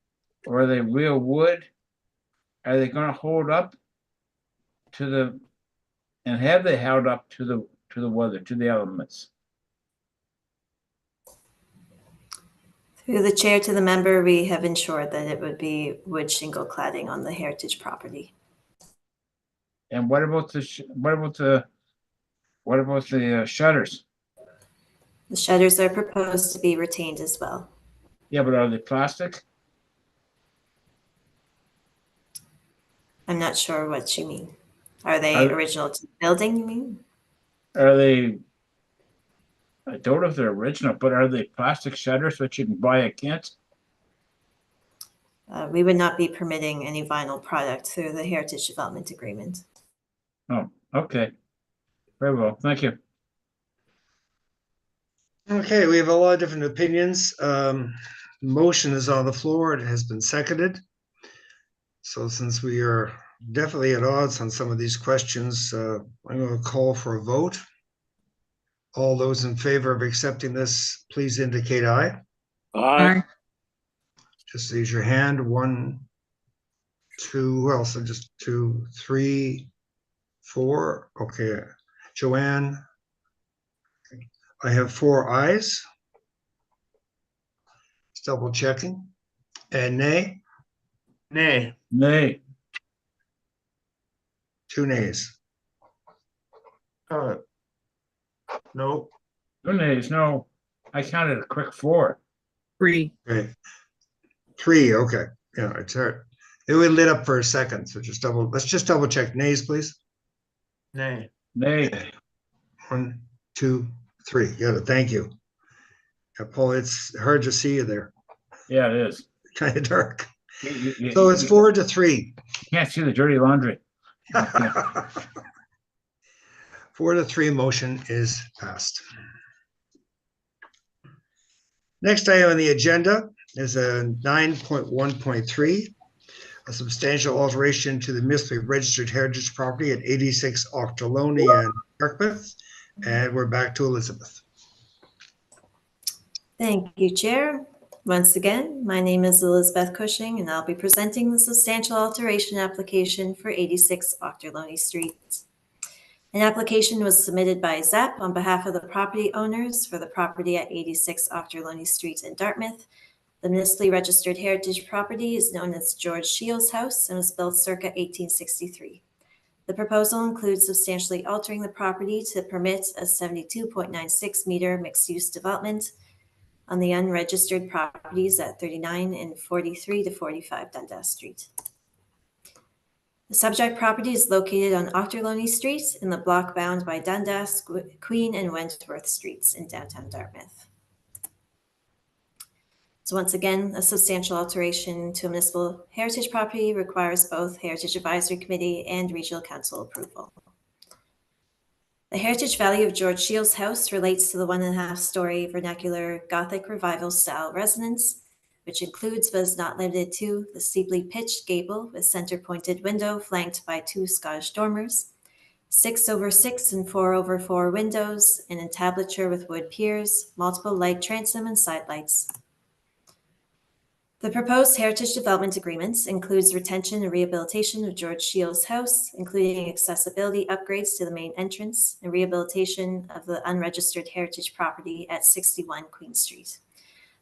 or are they real wood? Are they going to hold up to the, and have they held up to the weather, to the elements? Through the chair to the member, we have ensured that it would be wood shingle cladding on the heritage property. And what about the shutters? The shutters are proposed to be retained as well. Yeah, but are they plastic? I'm not sure what you mean. Are they original to the building, you mean? Are they, I don't know if they're original, but are they plastic shutters that you can buy at Kent? We would not be permitting any vinyl product through the Heritage Development Agreement. Oh, okay. Very well, thank you. Okay, we have a lot of different opinions. Motion is on the floor. It has been seconded. So since we are definitely at odds on some of these questions, I'm going to call for a vote. All those in favor of accepting this, please indicate aye. Aye. Just raise your hand. 1, 2, who else? Just 2, 3, 4. Okay. Joanne. I have 4 ayes. Just double checking. And nay? Nay. Nay. 2 nays. No. 2 nays, no. I counted a quick 4. 3. Okay. 3, okay. Yeah, it's hard. It would lit up for a second, so let's just double check. Nays, please. Nay. Nay. 1, 2, 3. Yeah, thank you. Yeah, Paul, it's hard to see you there. Yeah, it is. Kind of dark. You So it's 4-3. can't see the dirty laundry. 4-3 motion is passed. Next item on the agenda is a 9.1.3, a substantial alteration to the municipally registered heritage property at 86 Octoloni and Dartmouth. And we're back to Elizabeth. Thank you, Chair. Once again, my name is Elizabeth Cushing, and I'll be presenting the substantial alteration application for 86 Ochterlony Street. An application was submitted by ZAP on behalf of the property owners for the property at 86 Ochterlony Street in Dartmouth. The municipally registered heritage property is known as George Shields House and was built circa 1863. The proposal includes substantially altering the property to permit a 72.96 meter mixed-use development on the unregistered properties at 39 and 43 to 45 Dundas Street. The subject property is located on Ochterlony Street in the block bound by Dundas, Queen, and Wentworth Streets in downtown Dartmouth. So once again, a substantial alteration to a municipal heritage property requires both Heritage Advisory Committee and Regional Council approval. The heritage value of George Shields House relates to the 1.5-story vernacular Gothic Revival style residence, which includes but is not limited to the steeply pitched gable with center-pointed window flanked by 2 Scottish dormers, 6/6 and 4/4 windows, and entablature with wood piers, multiple light transom and side lights. The proposed heritage development agreements includes retention and rehabilitation of George Shields House, including accessibility upgrades to the main entrance and rehabilitation of the unregistered heritage property at 61 Queen Street.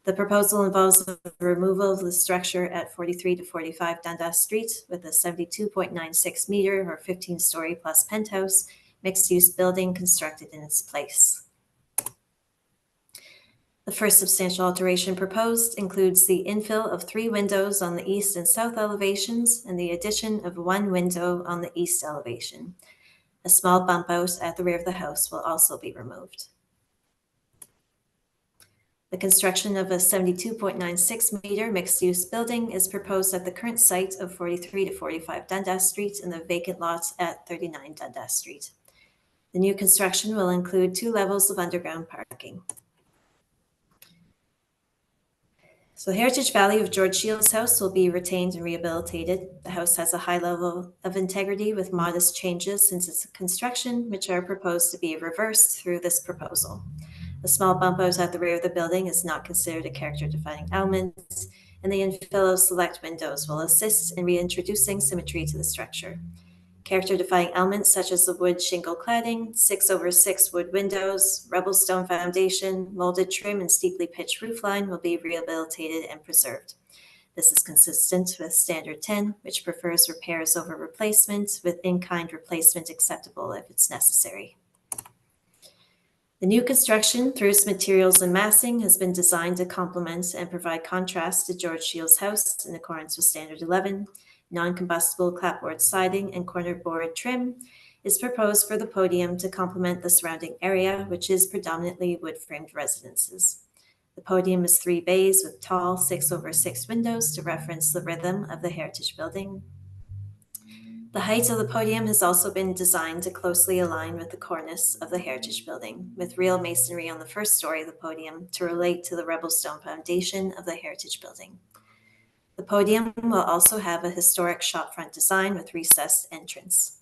The proposal involves the removal of the structure at 43 to 45 Dundas Street with a 72.96 meter or 15-story plus penthouse mixed-use building constructed in its place. The first substantial alteration proposed includes the infill of 3 windows on the east and south elevations and the addition of 1 window on the east elevation. A small bump out at the rear of the house will also be removed. The construction of a 72.96 meter mixed-use building is proposed at the current site of 43 to 45 Dundas Street in the vacant lot at 39 Dundas Street. The new construction will include 2 levels of underground parking. So the heritage value of George Shields House will be retained and rehabilitated. The house has a high level of integrity with modest changes since its construction, which are proposed to be reversed through this proposal. The small bump out at the rear of the building is not considered a character-defining element, and the infill of select windows will assist in reintroducing symmetry to the structure. Character-defining elements such as the wood shingle cladding, 6/6 wood windows, rubble stone foundation, molded trim, and steeply pitched roofline will be rehabilitated and preserved. This is consistent with Standard 10, which prefers repairs over replacement, with in-kind replacement acceptable if it's necessary. The new construction, through its materials and massing, has been designed to complement and provide contrast to George Shields House in accordance with Standard 11. Non-combustible clapboard siding and corner board trim is proposed for the podium to complement the surrounding area, which is predominantly wood-framed residences. The podium is 3 bays with tall 6/6 windows to reference the rhythm of the heritage building. The height of the podium has also been designed to closely align with the cornice of the heritage building, with real masonry on the first story of the podium to relate to the rebel stone foundation of the heritage building. The podium will also have a historic shopfront design with recessed entrance.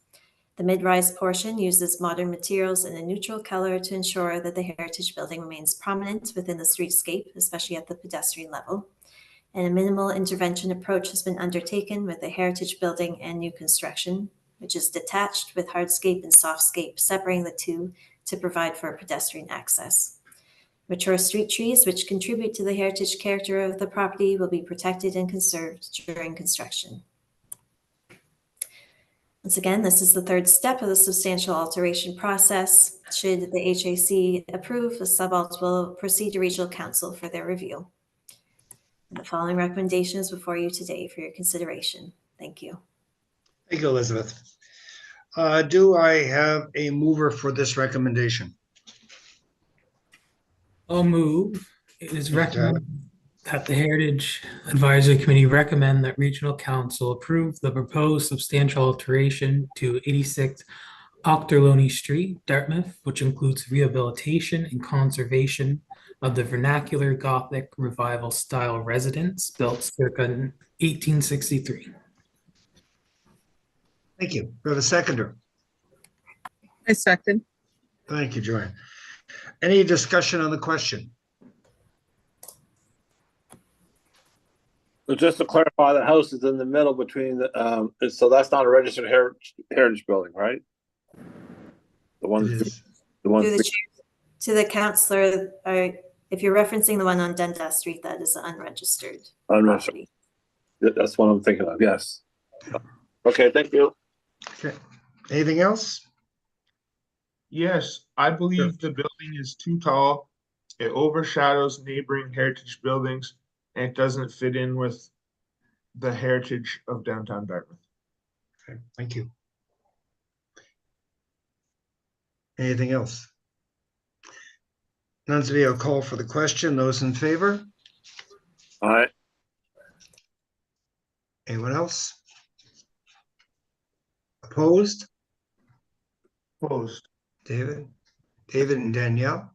The mid-rise portion uses modern materials in a neutral color to ensure that the heritage building remains prominent within the streetscape, especially at the pedestrian level. And a minimal intervention approach has been undertaken with the heritage building and new construction, which is detached with hardscape and softscape, separating the two to provide for pedestrian access. Mature street trees, which contribute to the heritage character of the property, will be protected and conserved during construction. Once again, this is the 3rd step of the substantial alteration process. Should the HAC approve, the subalt will proceed to Regional Council for their review. And the following recommendation is before you today for your consideration. Thank you. Thank you, Elizabeth. Do I have a mover for this recommendation? I'll move. It is Thank you, recommended that the Heritage Advisory Committee recommend that Regional Council approve the proposed substantial alteration to 86 Ochterlony Street, Dartmouth, which includes rehabilitation and conservation of the vernacular Gothic Revival style residence built circa 1863. Thank you. We have a seconder. I second. Thank you, Joanne. Any discussion on the question? So just to clarify, the house is in the middle between so that's not a registered heritage building, right? The one, It is. the one. Through the chair, to the counselor, if you're referencing the one on Dundas Street, that is unregistered Unregistered. property. That's what I'm thinking of. Yes. Okay. Thank you. Okay. Anything else? Yes, I believe the building is too tall. It overshadows neighboring heritage buildings, and it doesn't fit in with the heritage of downtown Dartmouth. Okay, thank you. Anything else? None to be, I'll call for the question. Those in favor? All right. Anyone else? Opposed? Opposed. David? David and Danielle?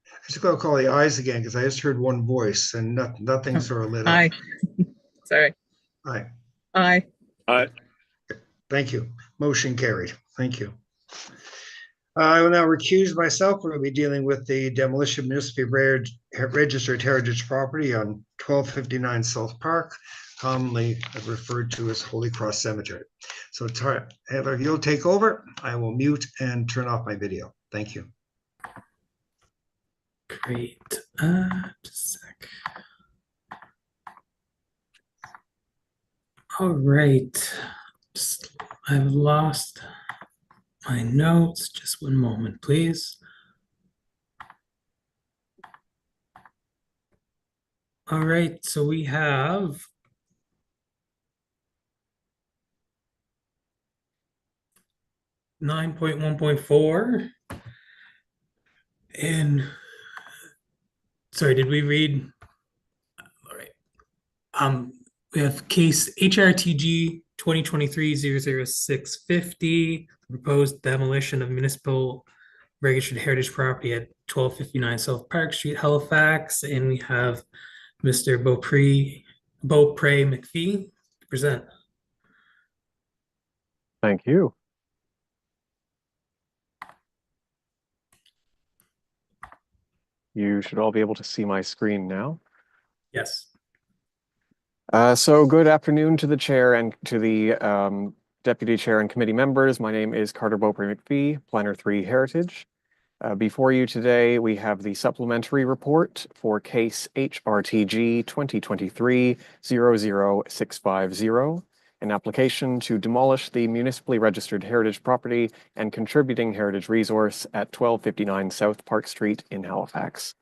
I just gotta call the ayes again because I just heard one voice and nothing sort of lit up. Aye. Sorry. Aye. Aye. All right. Thank you. Motion carried. Thank you. I will now recuse myself. We're going to be dealing with the demolition of municipally registered heritage property on 1259 South Park, commonly referred to as Holy Cross Cemetery. So Heather, if you'll take over, I will mute and turn off my video. Thank you. Great. Just a sec. All right. I've lost my notes. Just one moment, please. All right, so we have (9.1.4) and sorry, did we read? All right. We have case HRTG 2023-00650, proposed demolition of municipal registered heritage property at 1259 South Park Street, Halifax, and we have Mr. Beaupre McPhee to present. Thank you. You should all be able to see my screen now. Yes. So good afternoon to the chair and to the deputy chair and committee members. My name is Carter Beaupre McPhee, Planner 3 Heritage. Before you today, we have the supplementary report for case HRTG 2023-00650, an application to demolish the municipally registered heritage property and contributing heritage resource at 1259 South Park Street in Halifax.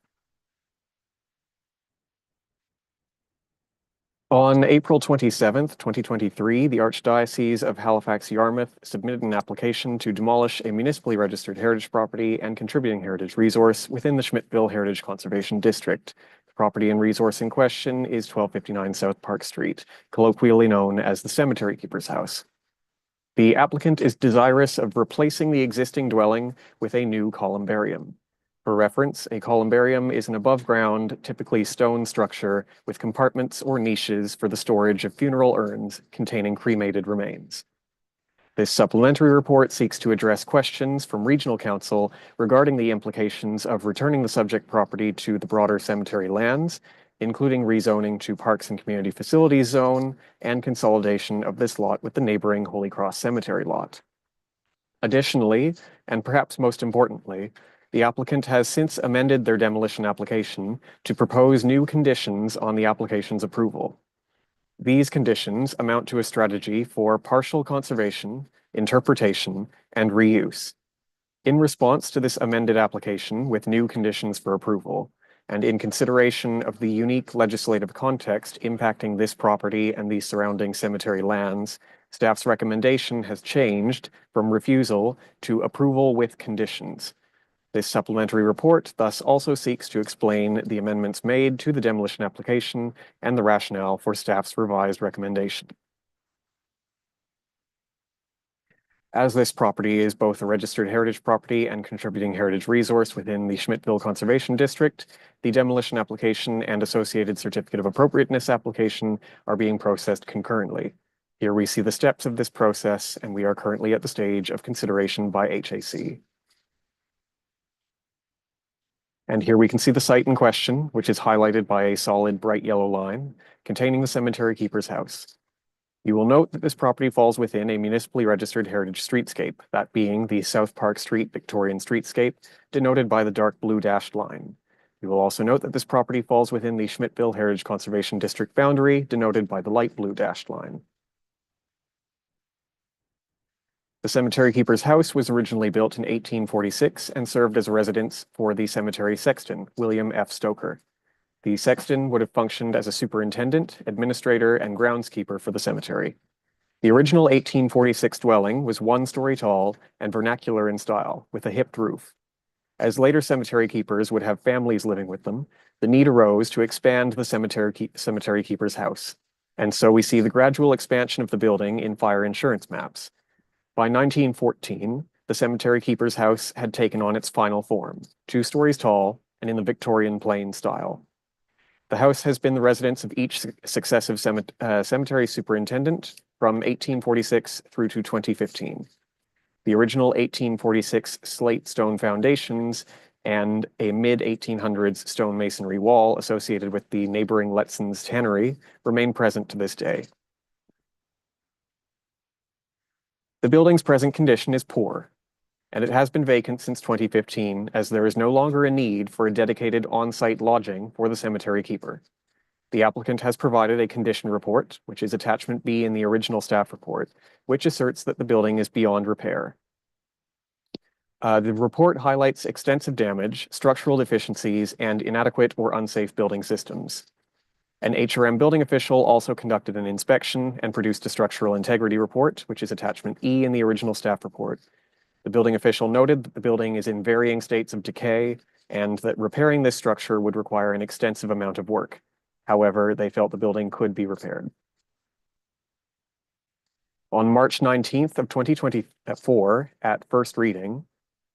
On April 27th, 2023, the Archdiocese of Halifax-Yarmouth submitted an application to demolish a municipally registered heritage property and contributing heritage resource within the Schmidtville Heritage Conservation District. The property and resource in question is 1259 South Park Street, colloquially known as the Cemetery Keeper's House. The applicant is desirous of replacing the existing dwelling with a new columbarium. For reference, a columbarium is an above-ground, typically stone structure with compartments or niches for the storage of funeral urns containing cremated remains. This supplementary report seeks to address questions from Regional Council regarding the implications of returning the subject property to the broader cemetery lands, including rezoning to Parks and Community Facilities Zone and consolidation of this lot with the neighboring Holy Cross Cemetery lot. Additionally, and perhaps most importantly, the applicant has since amended their demolition application to propose new conditions on the application's approval. These conditions amount to a strategy for partial conservation, interpretation, and reuse. In response to this amended application with new conditions for approval, and in consideration of the unique legislative context impacting this property and the surrounding cemetery lands, staff's recommendation has changed from refusal to approval with conditions. This supplementary report thus also seeks to explain the amendments made to the demolition application and the rationale for staff's revised recommendation. As this property is both a registered heritage property and contributing heritage resource within the Schmidtville Conservation District, the demolition application and associated certificate of appropriateness application are being processed concurrently. Here we see the steps of this process, and we are currently at the stage of consideration by HAC. And here we can see the site in question, which is highlighted by a solid bright yellow line containing the cemetery keeper's house. You will note that this property falls within a municipally registered heritage streetscape, that being the South Park Street Victorian streetscape, denoted by the dark blue dashed line. You will also note that this property falls within the Schmidtville Heritage Conservation District boundary, denoted by the light blue dashed line. The cemetery keeper's house was originally built in 1846 and served as a residence for the cemetery sexton, William F. Stoker. The sexton would have functioned as a superintendent, administrator, and groundskeeper for the cemetery. The original 1846 dwelling was 1 story tall and vernacular in style, with a hipped roof. As later cemetery keepers would have families living with them, the need arose to expand the cemetery keeper's house. And so we see the gradual expansion of the building in fire insurance maps. By 1914, the cemetery keeper's house had taken on its final form, 2 stories tall and in the Victorian plain style. The house has been the residence of each successive cemetery superintendent from 1846 through to 2015. The original 1846 slate stone foundations and a mid-1800s stone masonry wall associated with the neighboring Letson's tannery remain present to this day. The building's present condition is poor, and it has been vacant since 2015 as there is no longer a need for a dedicated on-site lodging for the cemetery keeper. The applicant has provided a condition report, which is attachment B in the original staff report, which asserts that the building is beyond repair. The report highlights extensive damage, structural deficiencies, and inadequate or unsafe building systems. An HRM building official also conducted an inspection and produced a structural integrity report, which is attachment E in the original staff report. The building official noted that the building is in varying states of decay and that repairing this structure would require an extensive amount of work. However, they felt the building could be repaired. On March 19th of 2024, at first reading,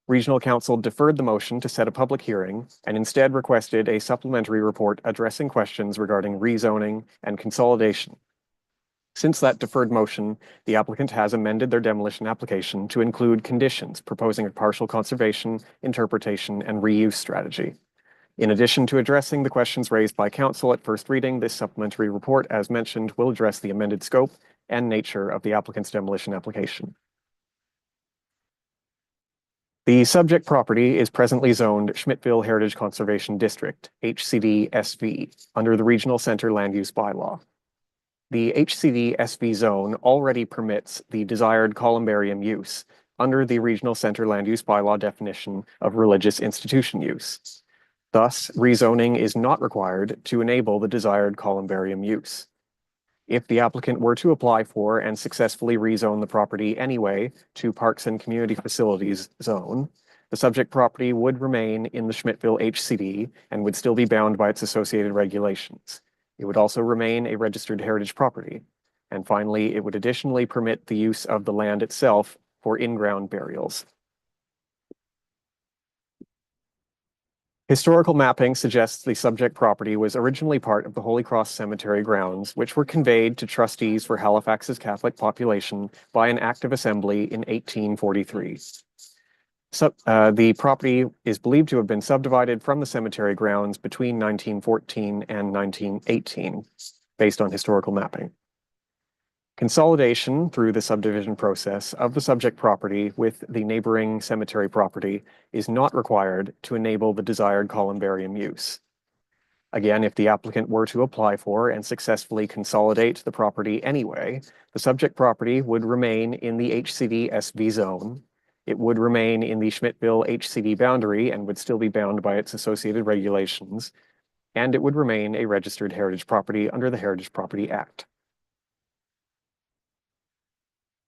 Regional Council deferred the motion to set a public hearing and instead requested a supplementary report addressing questions regarding rezoning and consolidation. Since that deferred motion, the applicant has amended their demolition application to include conditions proposing a partial conservation, interpretation, and reuse strategy. In addition to addressing the questions raised by Council at first reading, this supplementary report, as mentioned, will address the amended scope and nature of the applicant's demolition application. The subject property is presently zoned Schmidtville Heritage Conservation District, HCD SV, under the Regional Center Land Use Bylaw. The HCD SV zone already permits the desired columbarium use under the Regional Center Land Use Bylaw definition of religious institution use. Thus, rezoning is not required to enable the desired columbarium use. If the applicant were to apply for and successfully rezone the property anyway to Parks and Community Facilities zone, the subject property would remain in the Schmidtville HCD and would still be bound by its associated regulations. It would also remain a registered heritage property. And finally, it would additionally permit the use of the land itself for in-ground burials. Historical mapping suggests the subject property was originally part of the Holy Cross Cemetery grounds, which were conveyed to trustees for Halifax's Catholic population by an Act of Assembly in 1843. The property is believed to have been subdivided from the cemetery grounds between 1914 and 1918, based on historical mapping. Consolidation through the subdivision process of the subject property with the neighboring cemetery property is not required to enable the desired columbarium use. Again, if the applicant were to apply for and successfully consolidate the property anyway, the subject property would remain in the HCD SV zone. It would remain in the Schmidtville HCD boundary and would still be bound by its associated regulations, and it would remain a registered heritage property under the Heritage Property Act.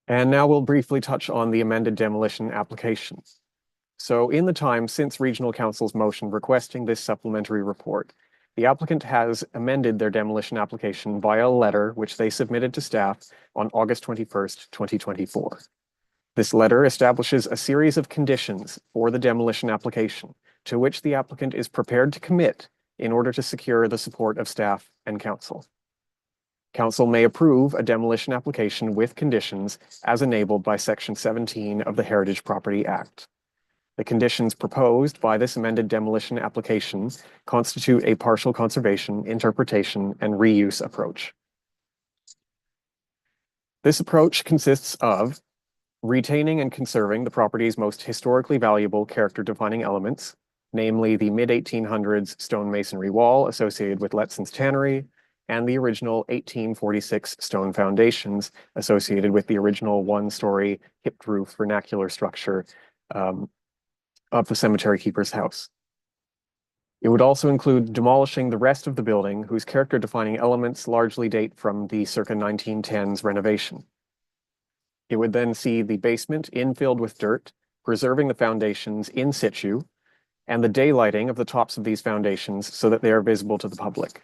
And now we'll briefly touch on the amended demolition application. So in the time since Regional Council's motion requesting this supplementary report, the applicant has amended their demolition application via a letter which they submitted to staff on August 21st, 2024. This letter establishes a series of conditions for the demolition application to which the applicant is prepared to commit in order to secure the support of staff and council. Council may approve a demolition application with conditions as enabled by Section 17 of the Heritage Property Act. The conditions proposed by this amended demolition application constitute a partial conservation, interpretation, and reuse approach. This approach consists of retaining and conserving the property's most historically valuable character-defining elements, namely the mid-1800s stone masonry wall associated with Letson's Tannery, and the original 1846 stone foundations associated with the original one-story hipped roof vernacular structure of the cemetery keeper's house. It would also include demolishing the rest of the building, whose character-defining elements largely date from the circa 1910s renovation. It would then see the basement infilled with dirt, preserving the foundations in situ, and the daylighting of the tops of these foundations so that they are visible to the public.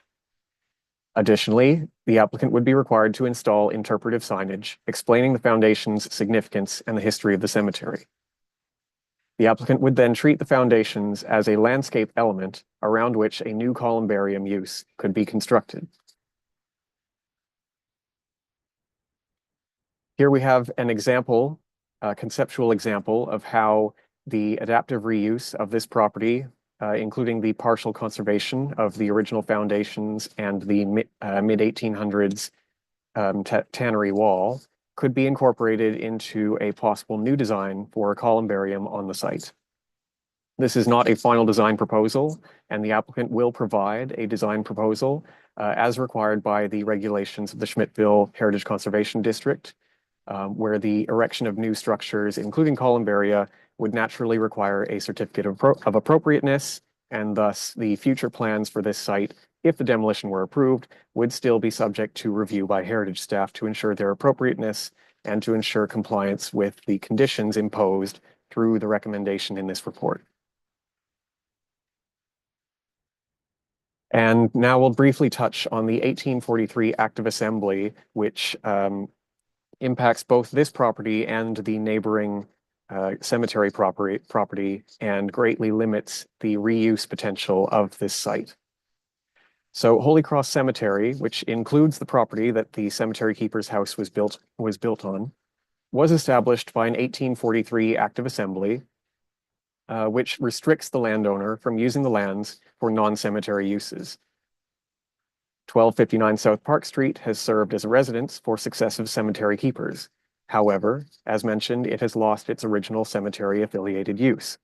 Additionally, the applicant would be required to install interpretive signage explaining the foundation's significance and the history of the cemetery. The applicant would then treat the foundations as a landscape element around which a new columbarium use could be constructed. Here we have an example, a conceptual example of how the adaptive reuse of this property, including the partial conservation of the original foundations and the mid-1800s tannery wall, could be incorporated into a possible new design for a columbarium on the site. This is not a final design proposal, and the applicant will provide a design proposal as required by the regulations of the Schmidtville Heritage Conservation District, where the erection of new structures, including columbaria, would naturally require a certificate of appropriateness, and thus the future plans for this site, if the demolition were approved, would still be subject to review by heritage staff to ensure their appropriateness and to ensure compliance with the conditions imposed through the recommendation in this report. And now we'll briefly touch on the 1843 Act of Assembly, which impacts both this property and the neighboring cemetery property and greatly limits the reuse potential of this site. So Holy Cross Cemetery, which includes the property that the cemetery keeper's house was built on, was established by an 1843 Act of Assembly, which restricts the landowner from using the lands for non-cemetery uses. 1259 South Park Street has served as a residence for successive cemetery keepers. However, as mentioned, it has lost its original cemetery-affiliated use.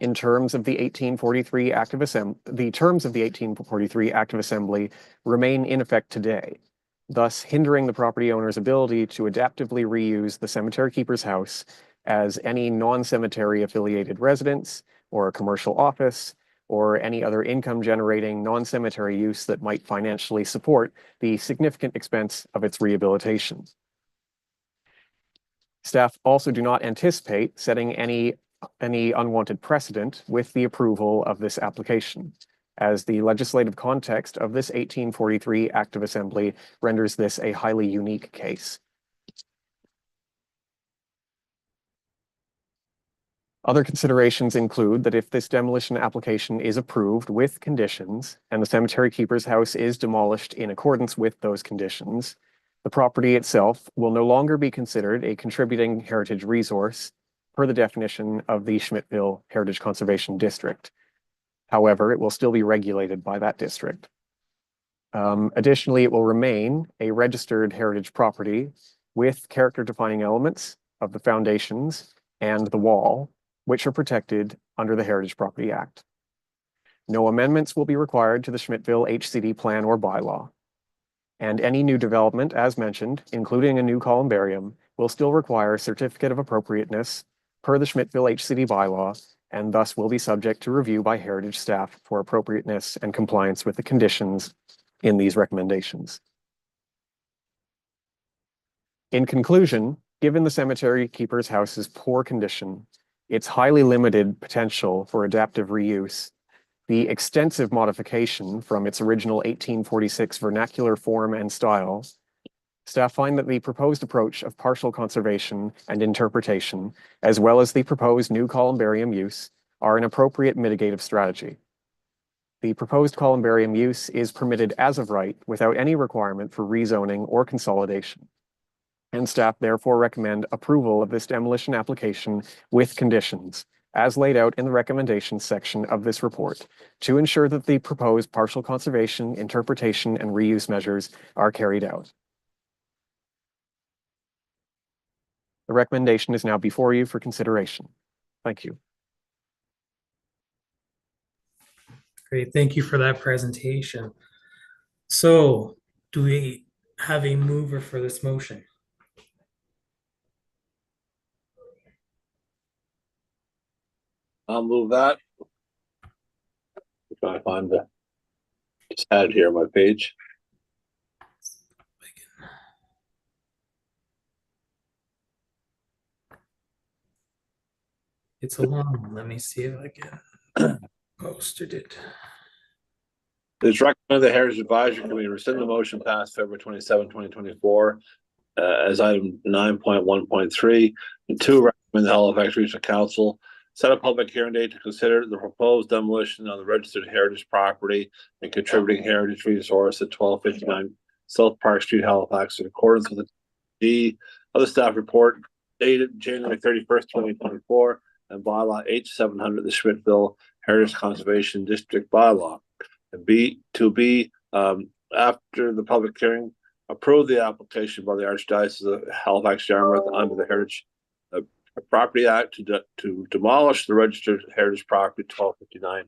In terms of the 1843 Act of Assembly, the terms of the 1843 Act of Assembly remain in effect today, thus hindering the property owner's ability to adaptively reuse the cemetery keeper's house as any non-cemetery affiliated residence or a commercial office or any other income-generating non-cemetery use that might financially support the significant expense of its rehabilitation. Staff also do not anticipate setting any unwanted precedent with the approval of this application, as the legislative context of this 1843 Act of Assembly renders this a highly unique case. Other considerations include that if this demolition application is approved with conditions and the cemetery keeper's house is demolished in accordance with those conditions, the property itself will no longer be considered a contributing heritage resource per the definition of the Schmidtville Heritage Conservation District. However, it will still be regulated by that district. Additionally, it will remain a registered heritage property with character-defining elements of the foundations and the wall, which are protected under the Heritage Property Act. No amendments will be required to the Schmidtville HCD plan or bylaw. And any new development, as mentioned, including a new columbarium, will still require a certificate of appropriateness per the Schmidtville HCD bylaw, and thus will be subject to review by heritage staff for appropriateness and compliance with the conditions in these recommendations. In conclusion, given the cemetery keeper's house's poor condition, its highly limited potential for adaptive reuse, the extensive modification from its original 1846 vernacular form and style, staff find that the proposed approach of partial conservation and interpretation, as well as the proposed new columbarium use, are an appropriate mitigative strategy. The proposed columbarium use is permitted as of right without any requirement for rezoning or consolidation. and staff therefore recommend approval of this demolition application with conditions, as laid out in the recommendations section of this report, to ensure that the proposed partial conservation, interpretation, and reuse measures are carried out. The recommendation is now before you for consideration. Thank you. Great, thank you for that presentation. So, do we have a mover for this motion? I'll move that. Try to find the, just had it here on my page. It's a long one. Let me see if I can posted it. It's recommended the Heritage Advisory Committee rescind the motion passed February 27, 2024, as item 9.1.3, and 2, recommend the Halifax Regional Council set a public hearing date to consider the proposed demolition of the registered heritage property and contributing heritage resource at 1259 South Park Street, Halifax, in accordance with the D of the staff report dated January 31st, 2024, and bylaw H700, the Schmidtville Heritage Conservation District bylaw. And B, after the public hearing, approve the application by the Archdiocese of Halifax Yarmouth under the Heritage Property Act to demolish the registered heritage property 1259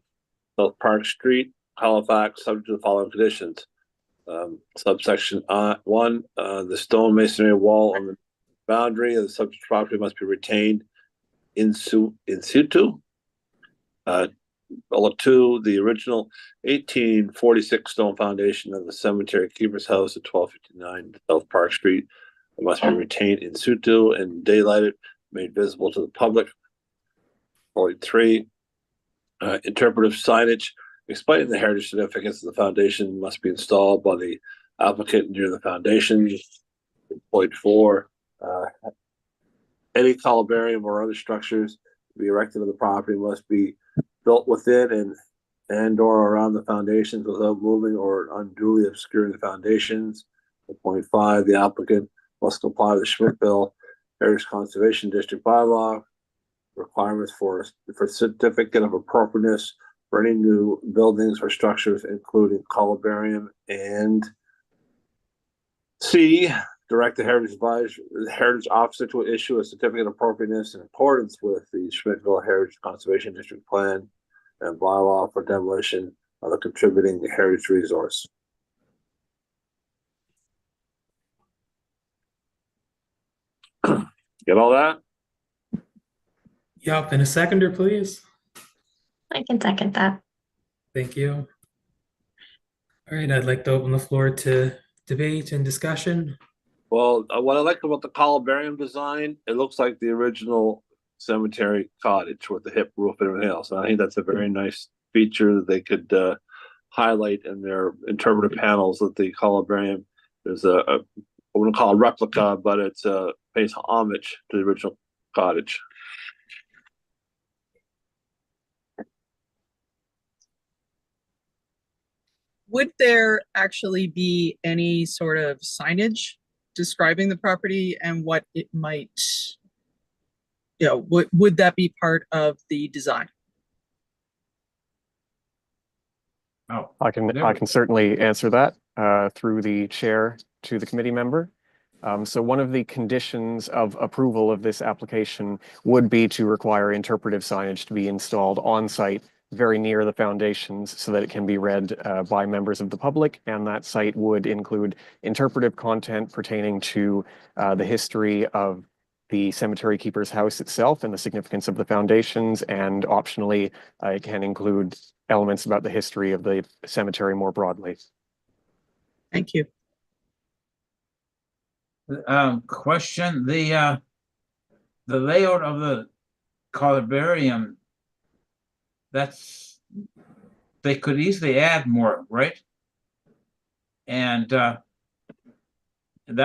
South Park Street, Halifax, subject to the following conditions. Subsection 1, the stone masonry wall on the boundary of the subject property must be retained in situ. 2, the original 1846 stone foundation of the cemetery keeper's house at 1259 South Park Street must be retained in situ and daylighted, made visible to the public. 3, interpretive signage explaining the heritage significance of the foundation must be installed by the applicant near the foundation. 4, any columbarium or other structures to be erected on the property must be built within and or around the foundations without moving or unduly obscuring the foundations. 5, the applicant must comply with the Schmidtville Heritage Conservation District bylaw requirements for certificate of appropriateness for any new buildings or structures, including columbarium. And C, direct the Heritage Officer to issue a certificate of appropriateness in accordance with the Schmidtville Heritage Conservation District plan and bylaw for demolition of the contributing heritage resource. Get all that? Yep, and a seconder, please. I can second that. Thank you. All right, I'd like to open the floor to debate and discussion. Well, what I like about the columbarium design, it looks like the original cemetery cottage with the hip roof and everything else. And I think that's a very nice feature that they could highlight in their interpretive panels. That the columbarium is I wouldn't call it a replica, but it's pays homage to the original cottage. Would there actually be any sort of signage describing the property and what it might, would that be part of the design? Oh, I can certainly answer that through the chair to the committee member. So one of the conditions of approval of this application would be to require interpretive signage to be installed on site very near the foundations so that it can be read by members of the public, and that site would include interpretive content pertaining to the history of the cemetery keeper's house itself and the significance of the foundations, and optionally it can include elements about the history of the cemetery more broadly. Thank you. Question, the layout of the columbarium, they could easily add more, right? And that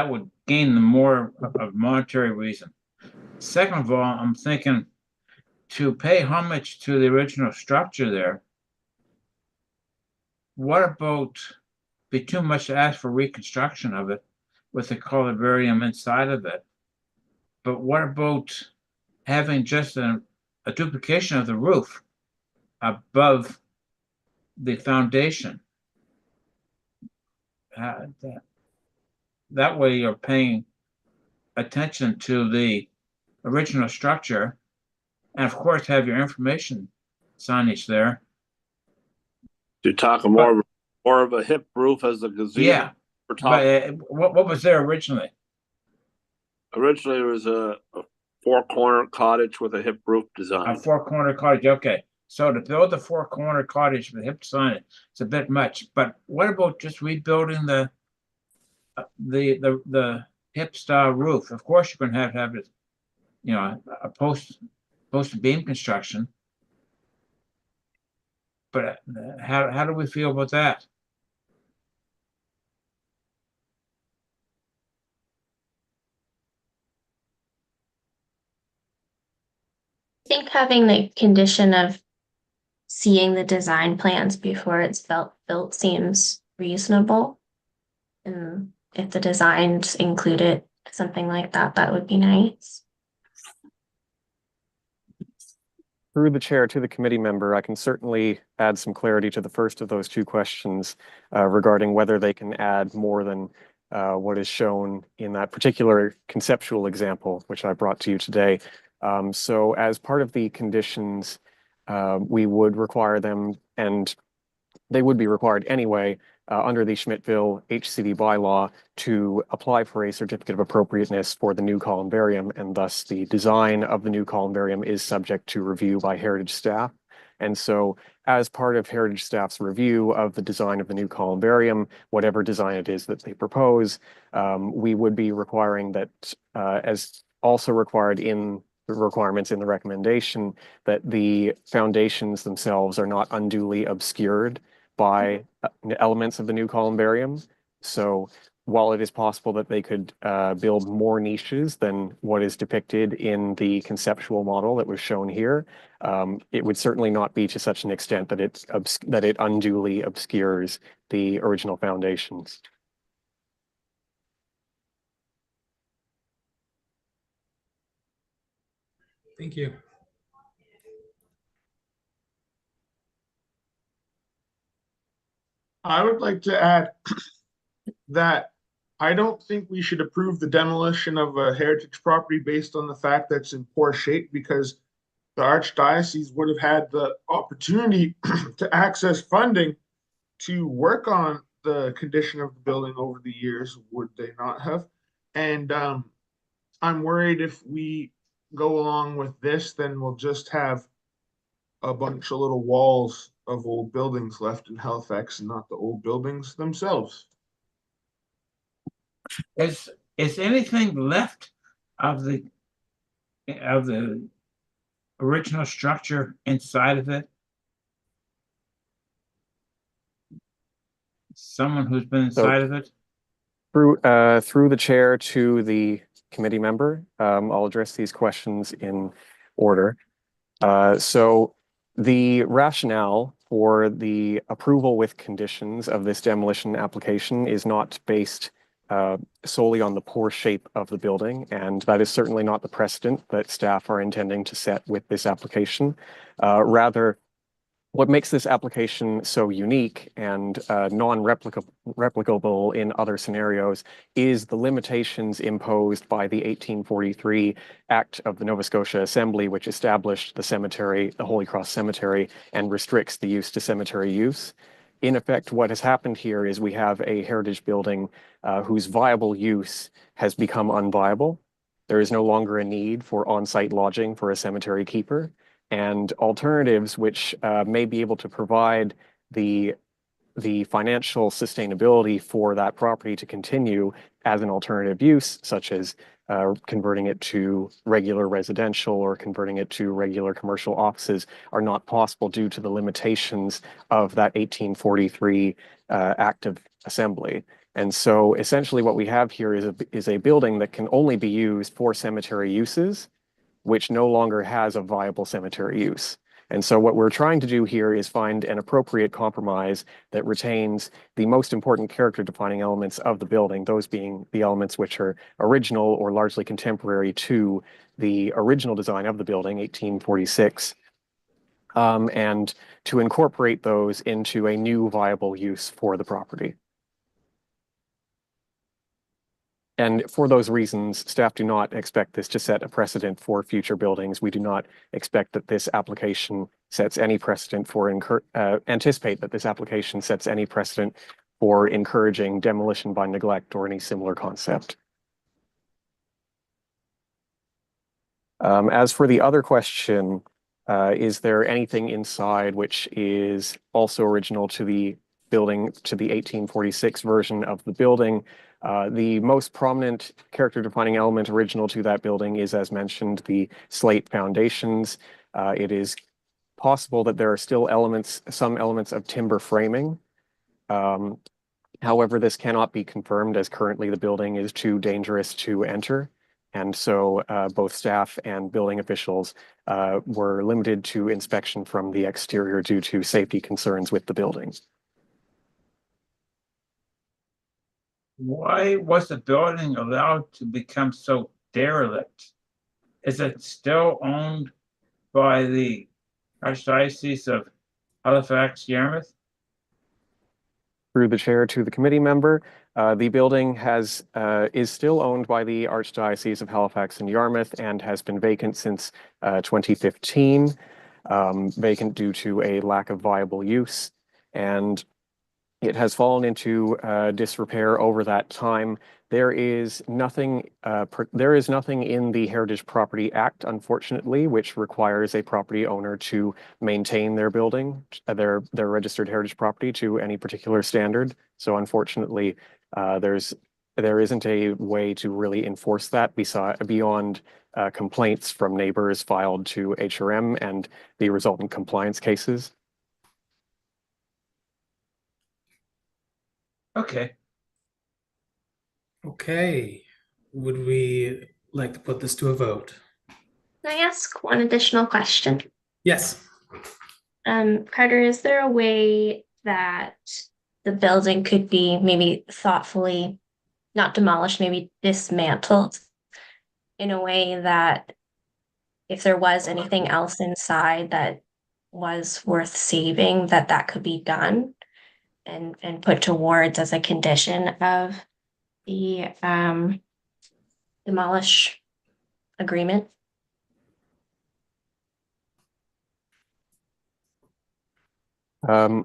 would gain them more of monetary reason. Second of all, I'm thinking to pay homage to the original structure there, what about be too much to ask for reconstruction of it? with the columbarium inside of it. But what about having just a duplication of the roof above the foundation? That way you're paying attention to the original structure, and of course have your information signage there. You're talking more of a hip roof as a gazebo. Yeah, for top. but what was there originally? Originally, it was a four-corner cottage with a hip roof design. A four-corner cottage, okay. So to build a four-corner cottage with hip signage, it's a bit much. But what about just rebuilding the hip style roof? Of course, you're going to have it, you know, a post beam construction. But how do we feel about that? I think having the condition of seeing the design plans before it's built seems reasonable. And if the designs included something like that, that would be nice. Through the chair to the committee member, I can certainly add some clarity to the first of those two questions regarding whether they can add more than what is shown in that particular conceptual example, which I brought to you today. So as part of the conditions, we would require them, and they would be required anyway, under the Schmidtville HCD bylaw to apply for a certificate of appropriateness for the new columbarium, and thus the design of the new columbarium is subject to review by Heritage staff. And so as part of Heritage staff's review of the design of the new columbarium, whatever design it is that they propose, we would be requiring that, as also required in the requirements in the recommendation, that the foundations themselves are not unduly obscured by elements of the new columbarium. So while it is possible that they could build more niches than what is depicted in the conceptual model that was shown here, it would certainly not be to such an extent that it unduly obscures the original foundations. Thank you. I would like to add that I don't think we should approve the demolition of a heritage property based on the fact that it's in poor shape, because the Archdiocese would have had the opportunity to access funding to work on the condition of the building over the years, would they not have? And I'm worried if we go along with this, then we'll just have a bunch of little walls of old buildings left in Halifax and not the old buildings themselves. Is anything left of the original structure inside of it? Someone who's been inside of it? Through the chair to the committee member, I'll address these questions in order. So the rationale for the approval with conditions of this demolition application is not based solely on the poor shape of the building, and that is certainly not the precedent that staff are intending to set with this application. Rather, what makes this application so unique and non-replicable in other scenarios is the limitations imposed by the 1843 Act of the Nova Scotia Assembly, which established the cemetery, the Holy Cross Cemetery, and restricts the use to cemetery use. In effect, what has happened here is we have a heritage building whose viable use has become unviable. There is no longer a need for on-site lodging for a cemetery keeper, and alternatives which may be able to provide the financial sustainability for that property to continue as an alternative use, such as converting it to regular residential or converting it to regular commercial offices, are not possible due to the limitations of that 1843 Act of Assembly. And so essentially what we have here is a building that can only be used for cemetery uses, which no longer has a viable cemetery use. And so what we're trying to do here is find an appropriate compromise that retains the most important character defining elements of the building, those being the elements which are original or largely contemporary to the original design of the building, 1846, and to incorporate those into a new viable use for the property. And for those reasons, staff do not expect this to set a precedent for future buildings. We do not expect that this application sets any precedent for anticipate that this application sets any precedent for encouraging demolition by neglect or any similar concept. As for the other question, is there anything inside which is also original to the building, to the 1846 version of the building? The most prominent character defining element original to that building is, as mentioned, the slate foundations. It is possible that there are still some elements of timber framing. However, this cannot be confirmed as currently the building is too dangerous to enter. And so both staff and building officials were limited to inspection from the exterior due to safety concerns with the building. Why was the building allowed to become so derelict? Is it still owned by the Archdiocese of Halifax, Yarmouth? Through the chair to the committee member, the building is still owned by the Archdiocese of Halifax and Yarmouth and has been vacant since 2015, vacant due to a lack of viable use. And it has fallen into disrepair over that time. There is nothing in the Heritage Property Act, unfortunately, which requires a property owner to maintain their building, their registered heritage property to any particular standard. So unfortunately, there isn't a way to really enforce that beyond complaints from neighbors filed to HRM and the resultant compliance cases. Okay. Okay, would we like to put this to a vote? Can I ask one additional question? Yes. Carter, is there a way that the building could be maybe thoughtfully, not demolished, maybe dismantled in a way that if there was anything else inside that was worth saving, that could be done and put towards as a condition of the demolish agreement?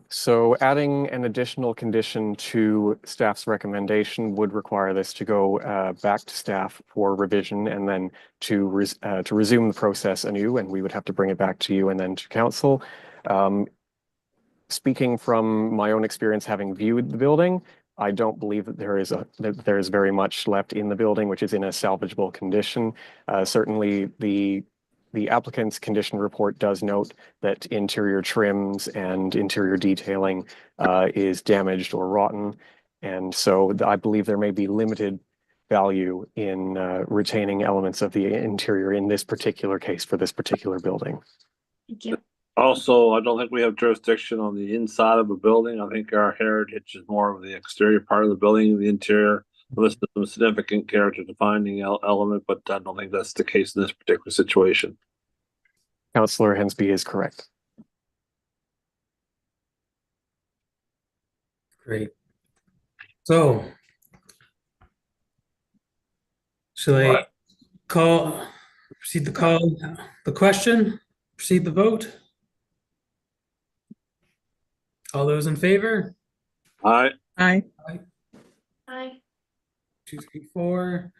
So adding an additional condition to staff's recommendation would require this to go back to staff for revision and then to resume the process anew, and we would have to bring it back to you and then to council. Speaking from my own experience having viewed the building, I don't believe that there is very much left in the building which is in a salvageable condition. Certainly the applicant's condition report does note that interior trims and interior detailing is damaged or rotten. And so I believe there may be limited value in retaining elements of the interior in this particular case for this particular building. Thank you. Also, I don't think we have jurisdiction on the inside of a building. I think our heritage is more of the exterior part of the building, the interior. Listed some significant character defining element, but I don't think that's the case in this particular situation. Councillor Hensby is correct. Great. So, shall I proceed to call the question? Proceed the vote? All those in favor? Aye. Aye. Aye. 2, 3, 4.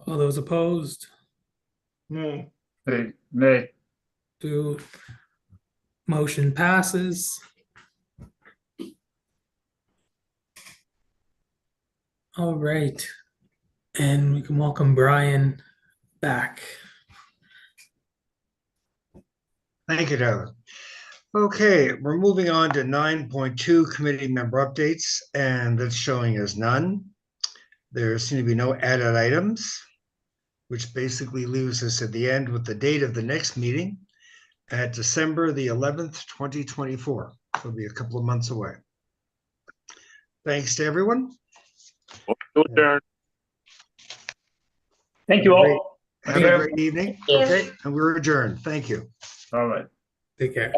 All those opposed? No. Nay. 2. Motion passes. All right. And we can welcome Brian back. Thank you, Tyler. Okay, we're moving on to 9.2 committee member updates, and that's showing as none. There seem to be no added items, which basically leaves us at the end with the date of the next meeting, at December the 11th, 2024. It'll be a couple of months away. Thanks to everyone. Adjourn. Thank you all. Have a great evening. you. Okay, and we're adjourned. Thank you. All right. Take care.